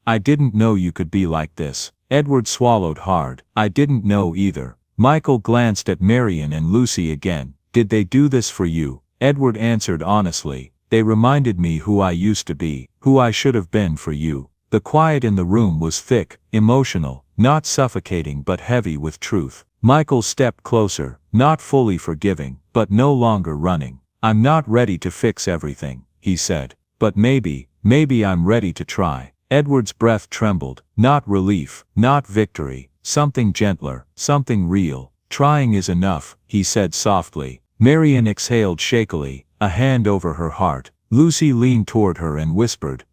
I didn't know you could be like this. Edward swallowed hard. I didn't know either. Michael glanced at Marian and Lucy again. Did they do this for you? Edward answered honestly. They reminded me who I used to be, who I should have been for you. The quiet in the room was thick, emotional, not suffocating but heavy with truth. Michael stepped closer, not fully forgiving, but no longer running. I'm not ready to fix everything, he said. But maybe I'm ready to try. Edward's breath trembled, not relief, not victory, something gentler, something real. Trying is enough, he said softly. Marian exhaled shakily, a hand over her heart. Lucy leaned toward her and whispered,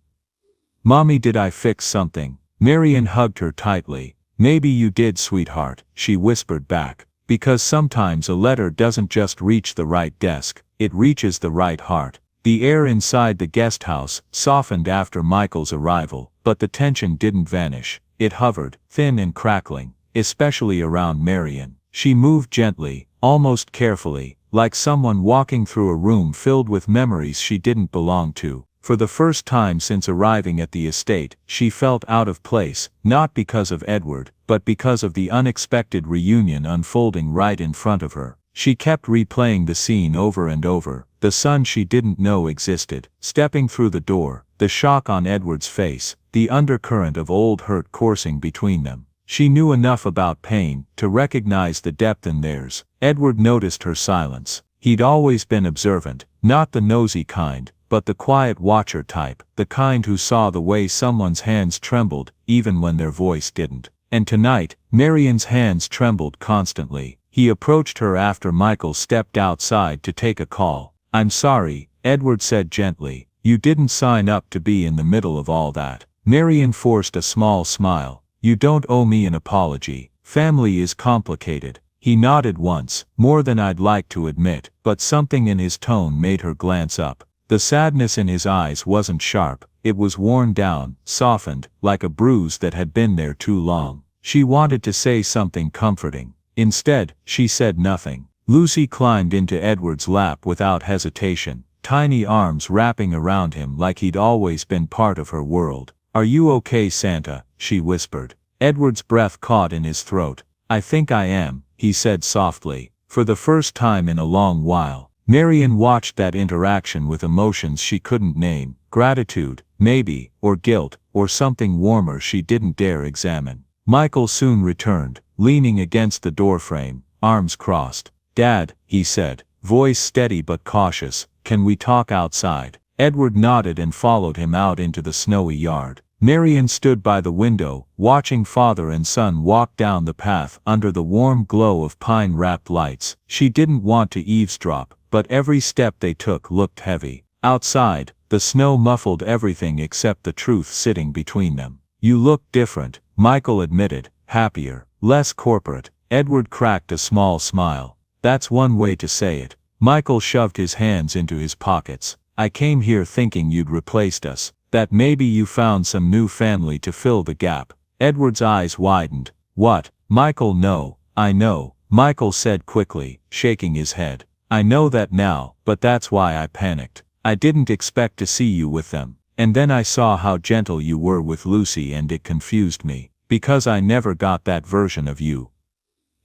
Mommy, did I fix something? Marian hugged her tightly. Maybe you did, sweetheart, she whispered back. Because sometimes a letter doesn't just reach the right desk, it reaches the right heart. The air inside the guest house softened after Michael's arrival, but the tension didn't vanish. It hovered, thin and crackling, especially around Marian. She moved gently, almost carefully, like someone walking through a room filled with memories she didn't belong to. For the first time since arriving at the estate, she felt out of place, not because of Edward, but because of the unexpected reunion unfolding right in front of her. She kept replaying the scene over and over, the son she didn't know existed, stepping through the door, the shock on Edward's face, the undercurrent of old hurt coursing between them. She knew enough about pain to recognize the depth in theirs. Edward noticed her silence. He'd always been observant, not the nosy kind, but the quiet watcher type, the kind who saw the way someone's hands trembled, even when their voice didn't. And tonight, Marian's hands trembled constantly. He approached her after Michael stepped outside to take a call. I'm sorry, Edward said gently. You didn't sign up to be in the middle of all that. Marian forced a small smile. You don't owe me an apology. Family is complicated. He nodded once, more than I'd like to admit, but something in his tone made her glance up. The sadness in his eyes wasn't sharp, it was worn down, softened, like a bruise that had been there too long. She wanted to say something comforting. Instead, she said nothing. Lucy climbed into Edward's lap without hesitation, tiny arms wrapping around him like he'd always been part of her world. Are you okay, Santa? She whispered. Edward's breath caught in his throat. I think I am, he said softly, for the first time in a long while. Marian watched that interaction with emotions she couldn't name, gratitude, maybe, or guilt, or something warmer she didn't dare examine. Michael soon returned, leaning against the doorframe, arms crossed. Dad, he said, voice steady but cautious, can we talk outside? Edward nodded and followed him out into the snowy yard. Marian stood by the window, watching father and son walk down the path under the warm glow of pine-wrapped lights. She didn't want to eavesdrop, but every step they took looked heavy. Outside, the snow muffled everything except the truth sitting between them. You look different, Michael admitted, happier, less corporate. Edward cracked a small smile. That's one way to say it. Michael shoved his hands into his pockets. I came here thinking you'd replaced us, that maybe you found some new family to fill the gap. Edward's eyes widened. What? Michael, no, I know, Michael said quickly, shaking his head. I know that now, but that's why I panicked. I didn't expect to see you with them. And then I saw how gentle you were with Lucy and it confused me, because I never got that version of you.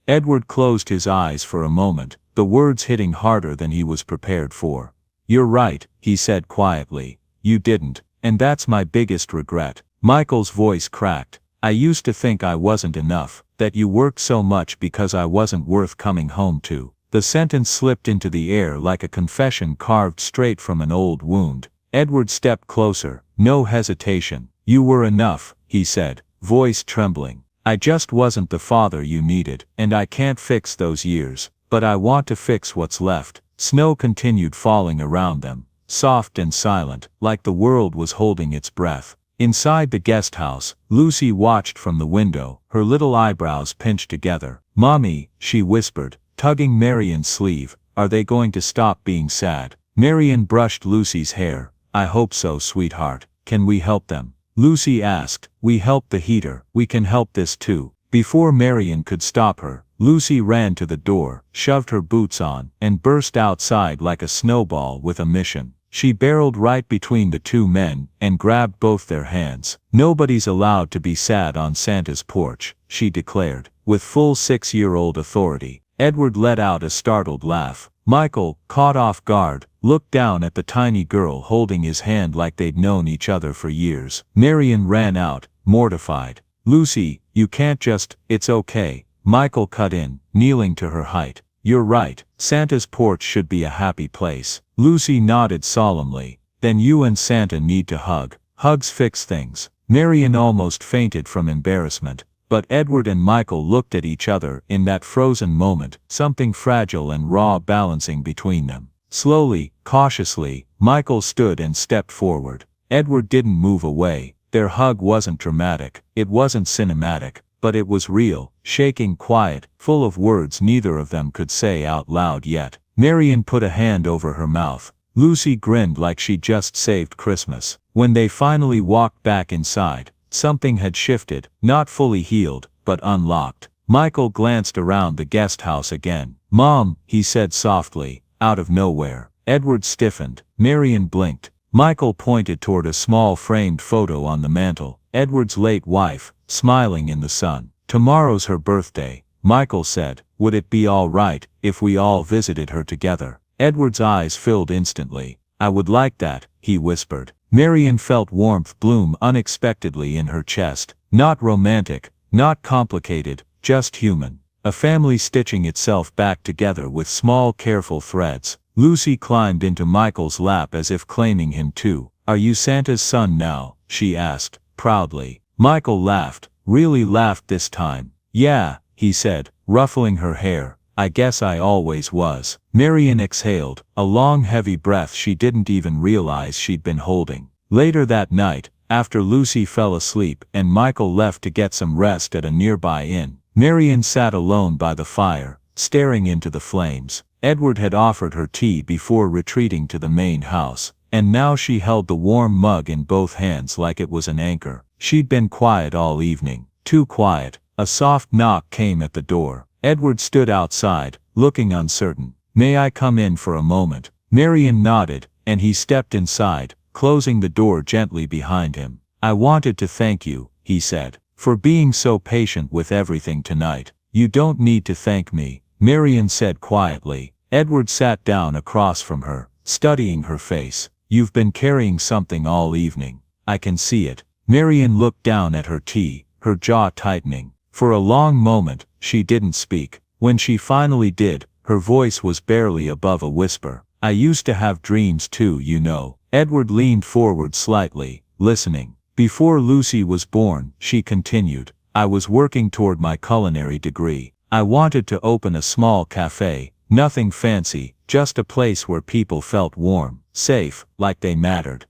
Edward closed his eyes for a moment, the words hitting harder than he was prepared for. You're right, he said quietly. You didn't, and that's my biggest regret. Michael's voice cracked. I used to think I wasn't enough, that you worked so much because I wasn't worth coming home to." The sentence slipped into the air like a confession carved straight from an old wound. Edward stepped closer, no hesitation. "You were enough," he said, voice trembling. "I just wasn't the father you needed, and I can't fix those years, but I want to fix what's left." Snow continued falling around them, soft and silent, like the world was holding its breath. Inside the guest house, Lucy watched from the window, her little eyebrows pinched together. "Mommy," she whispered, tugging Marian's sleeve, "are they going to stop being sad?" Marian brushed Lucy's hair. "I hope so, sweetheart. Can we help them?" Lucy asked. "We helped the heater. We can help this too." Before Marian could stop her, Lucy ran to the door, shoved her boots on, and burst outside like a snowball with a mission. She barreled right between the two men and grabbed both their hands. "Nobody's allowed to be sad on Santa's porch," she declared, with full 6-year-old authority. Edward let out a startled laugh. Michael, caught off guard, looked down at the tiny girl holding his hand like they'd known each other for years. Marian ran out, mortified. "Lucy, you can't just—" "It's okay," Michael cut in, kneeling to her height. "You're right, Santa's porch should be a happy place." Lucy nodded solemnly. "Then you and Santa need to hug. Hugs fix things." Marian almost fainted from embarrassment. But Edward and Michael looked at each other in that frozen moment, something fragile and raw balancing between them. Slowly, cautiously, Michael stood and stepped forward. Edward didn't move away. Their hug wasn't dramatic, it wasn't cinematic, but it was real, shaking, quiet, full of words neither of them could say out loud yet. Marian put a hand over her mouth. Lucy grinned like she'd just saved Christmas. When they finally walked back inside, something had shifted, not fully healed, but unlocked. Michael glanced around the guest house again. "Mom," he said softly, out of nowhere. Edward stiffened. Marian blinked. Michael pointed toward a small framed photo on the mantel. Edward's late wife, smiling in the sun. "Tomorrow's her birthday," Michael said. "Would it be all right if we all visited her together?" Edward's eyes filled instantly. "I would like that," he whispered. Marian felt warmth bloom unexpectedly in her chest. Not romantic, not complicated, just human. A family stitching itself back together with small careful threads. Lucy climbed into Michael's lap as if claiming him too. "Are you Santa's son now?" she asked, proudly. Michael laughed, really laughed this time. "Yeah," he said, ruffling her hair. "I guess I always was." Marian exhaled, a long heavy breath she didn't even realize she'd been holding. Later that night, after Lucy fell asleep and Michael left to get some rest at a nearby inn, Marian sat alone by the fire, staring into the flames. Edward had offered her tea before retreating to the main house, and now she held the warm mug in both hands like it was an anchor. She'd been quiet all evening, too quiet. A soft knock came at the door. Edward stood outside, looking uncertain. "May I come in for a moment?" Marian nodded, and he stepped inside, closing the door gently behind him. "I wanted to thank you," he said, "for being so patient with everything tonight." "You don't need to thank me," Marian said quietly. Edward sat down across from her, studying her face. "You've been carrying something all evening. I can see it." Marian looked down at her tea, her jaw tightening. For a long moment, she didn't speak. When she finally did, her voice was barely above a whisper. "I used to have dreams too, you know." Edward leaned forward slightly, listening. "Before Lucy was born," she continued, "I was working toward my culinary degree. I wanted to open a small cafe, nothing fancy, just a place where people felt warm, safe, like they mattered."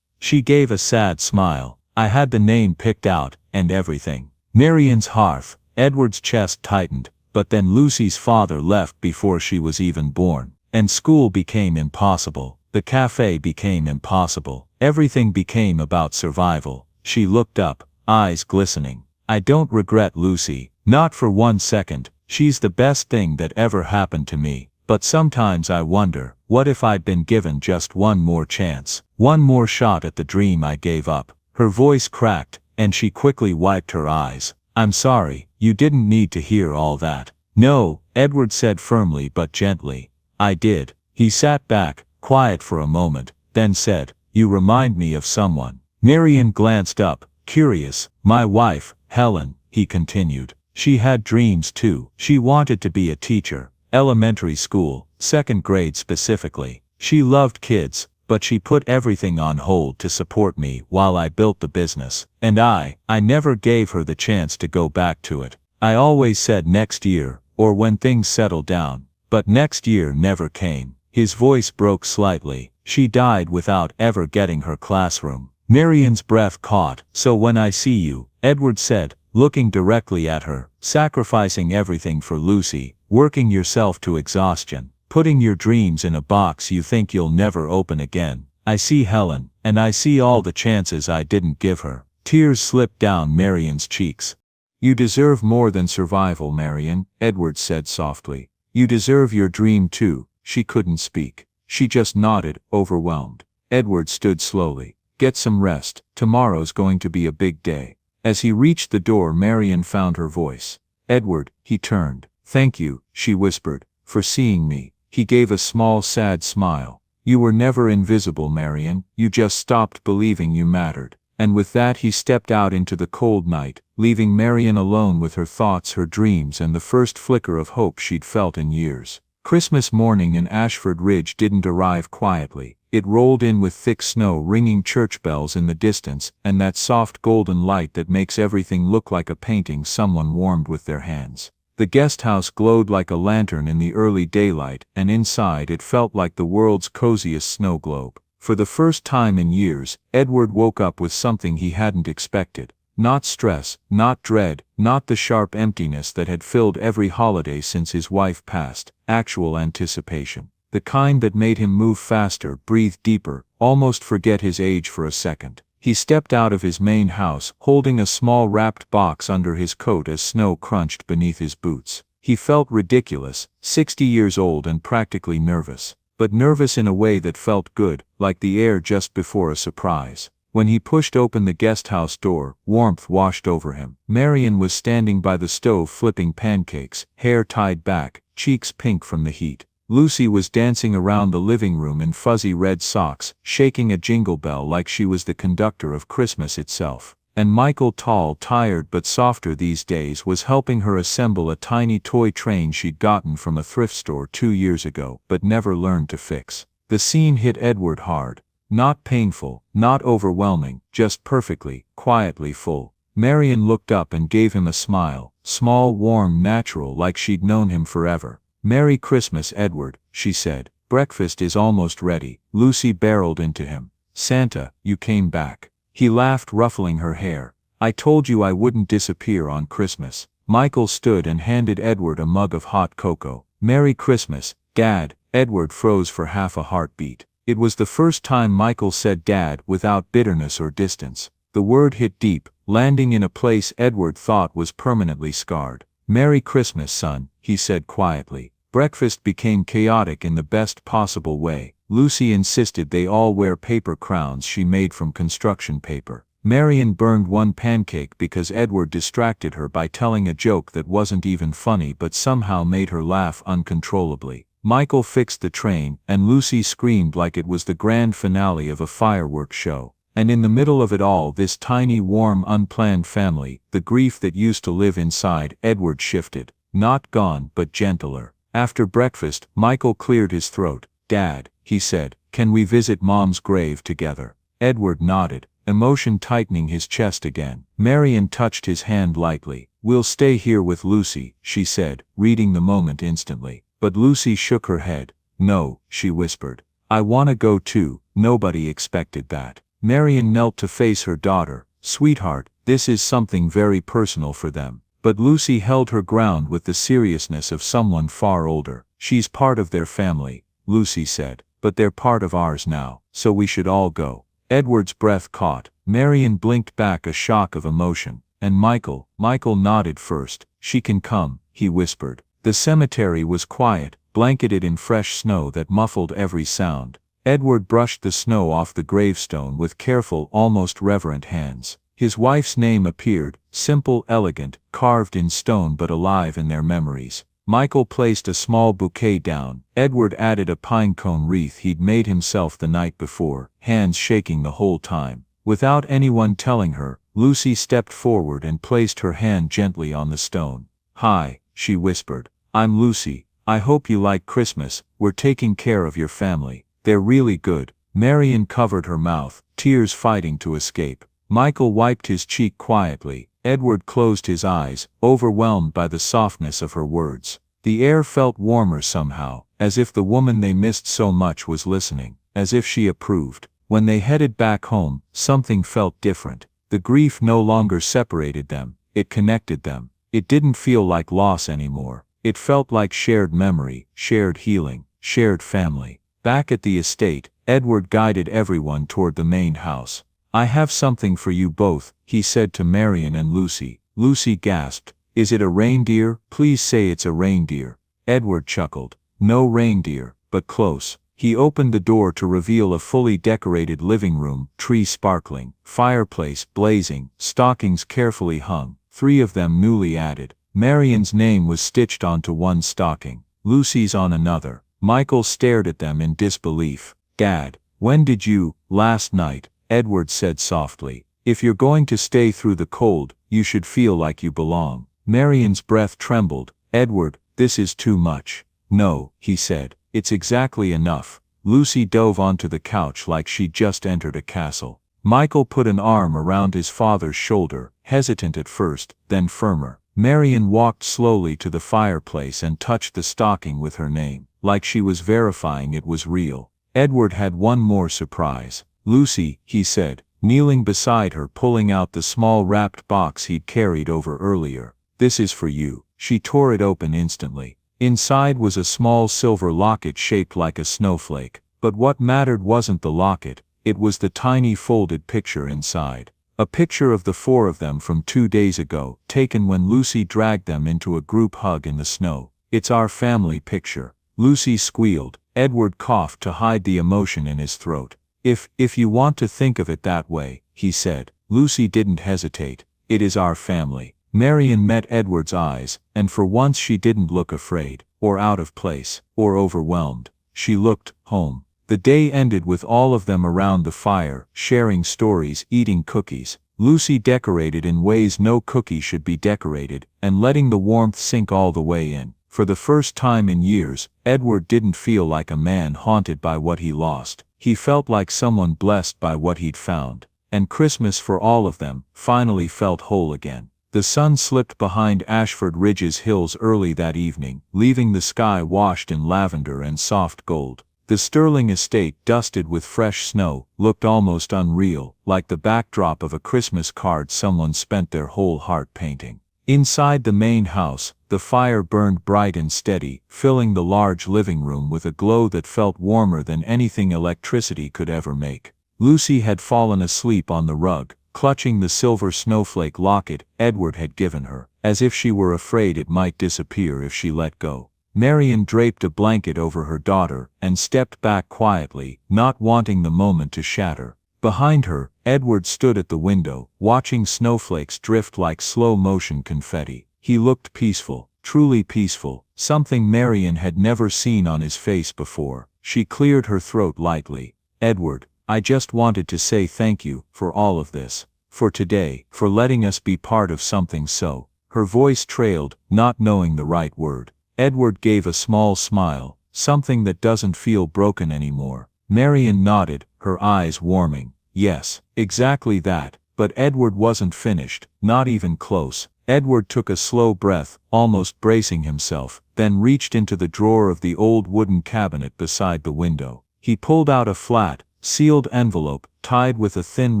She gave a sad smile. "I had the name picked out, and everything." Marian's hearth. Edward's chest tightened, but then Lucy's father left before she was even born. And school became impossible. The cafe became impossible. Everything became about survival. She looked up, eyes glistening. "I don't regret Lucy, not for one second. She's the best thing that ever happened to me. But sometimes I wonder, what if I'd been given just one more chance, one more shot at the dream I gave up?" Her voice cracked, and she quickly wiped her eyes. "I'm sorry, you didn't need to hear all that." "No," Edward said firmly but gently. "I did." He sat back, quiet for a moment, then said, "You remind me of someone." Marian glanced up, curious. My wife, Helen," he continued. "She had dreams too. She wanted to be a teacher. Elementary school, 2nd grade specifically. She loved kids, but she put everything on hold to support me while I built the business. And I never gave her the chance to go back to it. I always said next year, or when things settle down. But next year never came." His voice broke slightly. "She died without ever getting her classroom." Marian's breath caught. "So when I see you," Edward said, looking directly at her, "sacrificing everything for Lucy, working yourself to exhaustion, putting your dreams in a box you think you'll never open again. I see Helen, and I see all the chances I didn't give her." Tears slipped down Marian's cheeks. "You deserve more than survival, Marian," Edward said softly. "You deserve your dream too." She couldn't speak. She just nodded, overwhelmed. Edward stood slowly. "Get some rest. Tomorrow's going to be a big day." As he reached the door, Marian found her voice. "Edward," he turned. "Thank you," she whispered, "for seeing me." He gave a small sad smile. "You were never invisible, Marian, you just stopped believing you mattered." And with that he stepped out into the cold night, leaving Marian alone with her thoughts, her dreams, and the first flicker of hope she'd felt in years. Christmas morning in Ashford Ridge didn't arrive quietly. It rolled in with thick snow, ringing church bells in the distance, and that soft golden light that makes everything look like a painting someone warmed with their hands. The guest house glowed like a lantern in the early daylight, and inside it felt like the world's coziest snow globe. For the first time in years, Edward woke up with something he hadn't expected. Not stress, not dread, not the sharp emptiness that had filled every holiday since his wife passed. Actual anticipation. The kind that made him move faster, breathe deeper, almost forget his age for a second. He stepped out of his main house, holding a small wrapped box under his coat as snow crunched beneath his boots. He felt ridiculous, 60 years old and practically nervous. But nervous in a way that felt good, like the air just before a surprise. When he pushed open the guest house door, warmth washed over him. Marian was standing by the stove flipping pancakes, hair tied back, cheeks pink from the heat. Lucy was dancing around the living room in fuzzy red socks, shaking a jingle bell like she was the conductor of Christmas itself. And Michael, tall, tired but softer these days, was helping her assemble a tiny toy train she'd gotten from a thrift store 2 years ago, but never learned to fix. The scene hit Edward hard. Not painful, not overwhelming, just perfectly, quietly full. Marian looked up and gave him a smile, small, warm, natural, like she'd known him forever. "Merry Christmas, Edward," she said. "Breakfast is almost ready." Lucy barreled into him. "Santa, you came back." He laughed, ruffling her hair. "I told you I wouldn't disappear on Christmas." Michael stood and handed Edward a mug of hot cocoa. "Merry Christmas, Dad." Edward froze for half a heartbeat. It was the first time Michael said Dad without bitterness or distance. The word hit deep, landing in a place Edward thought was permanently scarred. "Merry Christmas, son," he said quietly. Breakfast became chaotic in the best possible way. Lucy insisted they all wear paper crowns she made from construction paper. Marian burned one pancake because Edward distracted her by telling a joke that wasn't even funny but somehow made her laugh uncontrollably. Michael fixed the train, and Lucy screamed like it was the grand finale of a fireworks show. And in the middle of it all, this tiny, warm, unplanned family, the grief that used to live inside Edward shifted. Not gone, but gentler. After breakfast, Michael cleared his throat. "Dad," he said, "can we visit Mom's grave together?" Edward nodded, emotion tightening his chest again. Marian touched his hand lightly. "We'll stay here with Lucy," she said, reading the moment instantly. But Lucy shook her head. "No," she whispered. "I wanna go too." Nobody expected that. Marian knelt to face her daughter. "Sweetheart, this is something very personal for them." But Lucy held her ground with the seriousness of someone far older. "She's part of their family," Lucy said. "But they're part of ours now, so we should all go." Edward's breath caught. Marian blinked back a shock of emotion. "And Michael?" Michael nodded first. "She can come," he whispered. The cemetery was quiet, blanketed in fresh snow that muffled every sound. Edward brushed the snow off the gravestone with careful, almost reverent hands. His wife's name appeared, simple, elegant, carved in stone but alive in their memories. Michael placed a small bouquet down. Edward added a pinecone wreath he'd made himself the night before, hands shaking the whole time. Without anyone telling her, Lucy stepped forward and placed her hand gently on the stone. "Hi," she whispered. "I'm Lucy. I hope you like Christmas. We're taking care of your family. They're really good." Marion covered her mouth, tears fighting to escape. Michael wiped his cheek quietly. Edward closed his eyes, overwhelmed by the softness of her words. The air felt warmer somehow, as if the woman they missed so much was listening, as if she approved. When they headed back home, something felt different. The grief no longer separated them, it connected them. It didn't feel like loss anymore. It felt like shared memory, shared healing, shared family. Back at the estate, Edward guided everyone toward the main house. "I have something for you both," he said to Marion and Lucy. Lucy gasped. "Is it a reindeer? Please say it's a reindeer." Edward chuckled. "No reindeer, but close." He opened the door to reveal a fully decorated living room, tree sparkling, fireplace blazing, stockings carefully hung, 3 of them newly added. Marion's name was stitched onto one stocking, Lucy's on another. Michael stared at them in disbelief. "Dad, when did you?" "Last night," Edward said softly. "If you're going to stay through the cold, you should feel like you belong." Marion's breath trembled. "Edward, this is too much." "No," he said, "it's exactly enough." Lucy dove onto the couch like she'd just entered a castle. Michael put an arm around his father's shoulder, hesitant at first, then firmer. Marion walked slowly to the fireplace and touched the stocking with her name, like she was verifying it was real. Edward had one more surprise. "Lucy," he said, kneeling beside her, pulling out the small wrapped box he'd carried over earlier. "This is for you." She tore it open instantly. Inside was a small silver locket shaped like a snowflake. But what mattered wasn't the locket, it was the tiny folded picture inside. A picture of the 4 of them from 2 days ago, taken when Lucy dragged them into a group hug in the snow. "It's our family picture." Lucy squealed. Edward coughed to hide the emotion in his throat. If you want to think of it that way," he said. Lucy didn't hesitate. "It is our family." Marion met Edward's eyes, and for once she didn't look afraid, or out of place, or overwhelmed. She looked home. The day ended with all of them around the fire, sharing stories, eating cookies. Lucy decorated in ways no cookie should be decorated, and letting the warmth sink all the way in. For the first time in years, Edward didn't feel like a man haunted by what he lost. He felt like someone blessed by what he'd found. And Christmas for all of them finally felt whole again. The sun slipped behind Ashford Ridge's hills early that evening, leaving the sky washed in lavender and soft gold. The Sterling estate, dusted with fresh snow, looked almost unreal, like the backdrop of a Christmas card someone spent their whole heart painting. Inside the main house, the fire burned bright and steady, filling the large living room with a glow that felt warmer than anything electricity could ever make. Lucy had fallen asleep on the rug, clutching the silver snowflake locket Edward had given her, as if she were afraid it might disappear if she let go. Marion draped a blanket over her daughter and stepped back quietly, not wanting the moment to shatter. Behind her, Edward stood at the window, watching snowflakes drift like slow-motion confetti. He looked peaceful, truly peaceful, something Marion had never seen on his face before. She cleared her throat lightly. "Edward, I just wanted to say thank you for all of this. For today, for letting us be part of something so." Her voice trailed, not knowing the right word. Edward gave a small smile, something that doesn't feel broken anymore. Marion nodded, her eyes warming. "Yes, exactly that." But Edward wasn't finished, not even close. Edward took a slow breath, almost bracing himself, then reached into the drawer of the old wooden cabinet beside the window. He pulled out a flat, sealed envelope, tied with a thin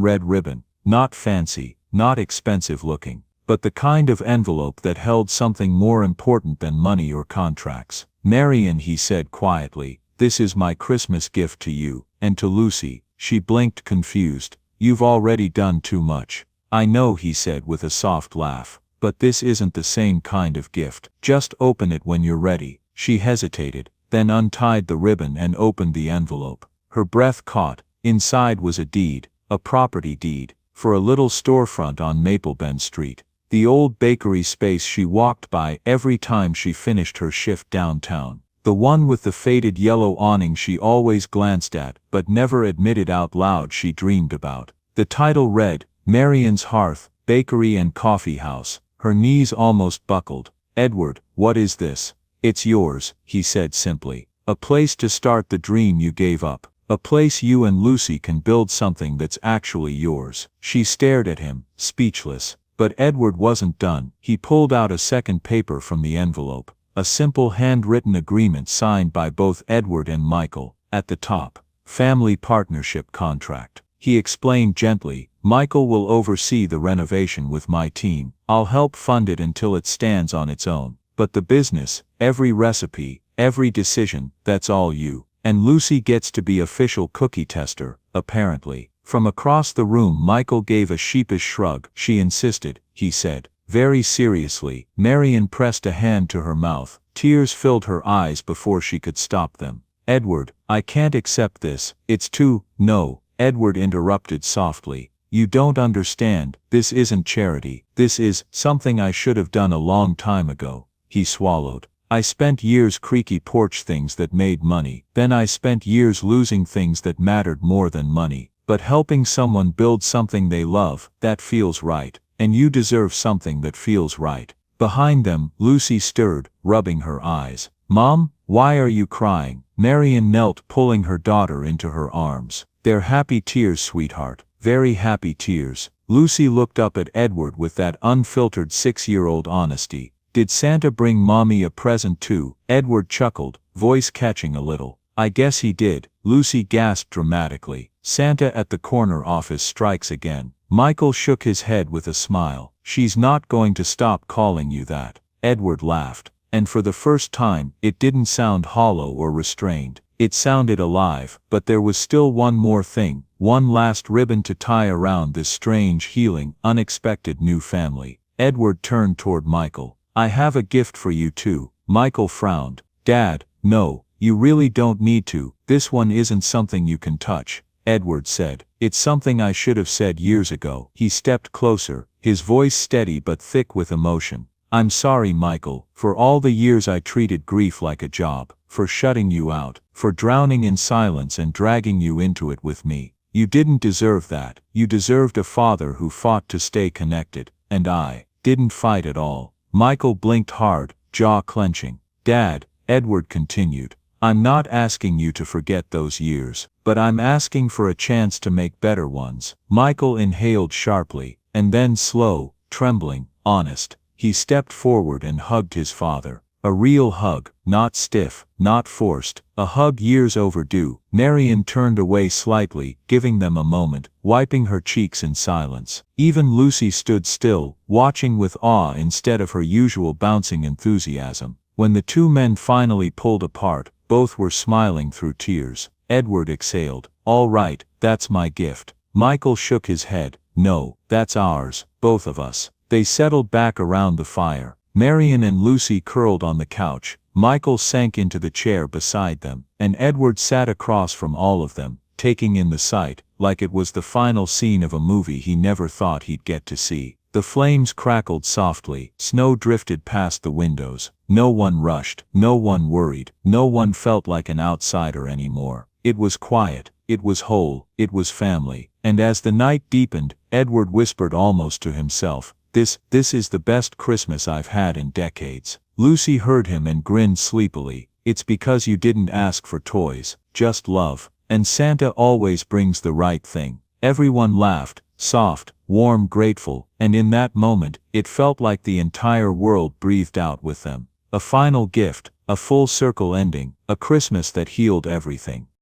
red ribbon, not fancy, not expensive looking, but the kind of envelope that held something more important than money or contracts. "Marion," he said quietly, "this is my Christmas gift to you, and to Lucy." She blinked confused. "You've already done too much." "I know," he said with a soft laugh, "but this isn't the same kind of gift. Just open it when you're ready." She hesitated, then untied the ribbon and opened the envelope. Her breath caught. Inside was a deed, a property deed, for a little storefront on Maplebend Street. The old bakery space she walked by every time she finished her shift downtown. The one with the faded yellow awning she always glanced at, but never admitted out loud she dreamed about. The title read, Marion's hearth, bakery and coffee house. Her knees almost buckled. "Edward, what is this?" "It's yours," he said simply. "A place to start the dream you gave up. A place you and Lucy can build something that's actually yours." She stared at him, speechless. But Edward wasn't done. He pulled out a second paper from the envelope. A simple handwritten agreement signed by both Edward and Michael. At the top, family partnership contract. He explained gently, "Michael will oversee the renovation with my team. I'll help fund it until it stands on its own. But the business, every recipe, every decision, that's all you. And Lucy gets to be official cookie tester, apparently." From across the room Michael gave a sheepish shrug. "She insisted," he said. Very seriously, Marion pressed a hand to her mouth. Tears filled her eyes before she could stop them. "Edward, I can't accept this. It's too—" "No," Edward interrupted softly. "You don't understand. This isn't charity. This is something I should have done a long time ago." He swallowed. "I spent years creaky porch things that made money. Then I spent years losing things that mattered more than money. But helping someone build something they love, that feels right. And you deserve something that feels right." Behind them, Lucy stirred, rubbing her eyes. "Mom, why are you crying?" Marion knelt, pulling her daughter into her arms. "They're happy tears, sweetheart. Very happy tears." Lucy looked up at Edward with that unfiltered 6-year-old honesty. "Did Santa bring Mommy a present too?" Edward chuckled, voice catching a little. "I guess he did." Lucy gasped dramatically. "Santa at the corner office strikes again." Michael shook his head with a smile. "She's not going to stop calling you that." Edward laughed. And for the first time, it didn't sound hollow or restrained. It sounded alive. But there was still one more thing, one last ribbon to tie around this strange, healing, unexpected new family. Edward turned toward Michael. "I have a gift for you too." Michael frowned. "Dad, no, you really don't need to. This one isn't something you can touch," Edward said. "It's something I should have said years ago." He stepped closer, his voice steady but thick with emotion. "I'm sorry, Michael, for all the years I treated grief like a job, for shutting you out, for drowning in silence and dragging you into it with me. You didn't deserve that. You deserved a father who fought to stay connected, and I didn't fight at all." Michael blinked hard, jaw clenching. "Dad," Edward continued, "I'm not asking you to forget those years, but I'm asking for a chance to make better ones." Michael inhaled sharply, and then slow, trembling, honest. He stepped forward and hugged his father. A real hug, not stiff, not forced, a hug years overdue. Marion turned away slightly, giving them a moment, wiping her cheeks in silence. Even Lucy stood still, watching with awe instead of her usual bouncing enthusiasm. When the two men finally pulled apart, both were smiling through tears. Edward exhaled. "All right, that's my gift." Michael shook his head. "No, that's ours, both of us." They settled back around the fire. Marion and Lucy curled on the couch. Michael sank into the chair beside them, and Edward sat across from all of them, taking in the sight, like it was the final scene of a movie he never thought he'd get to see. The flames crackled softly, snow drifted past the windows. No one rushed, no one worried, no one felt like an outsider anymore. It was quiet, it was whole, it was family. And as the night deepened, Edward whispered almost to himself, This is the best Christmas I've had in decades." Lucy heard him and grinned sleepily. "It's because you didn't ask for toys, just love. And Santa always brings the right thing." Everyone laughed, soft, warm, grateful, and in that moment, it felt like the entire world breathed out with them. A final gift, a full circle ending, a Christmas that healed everything.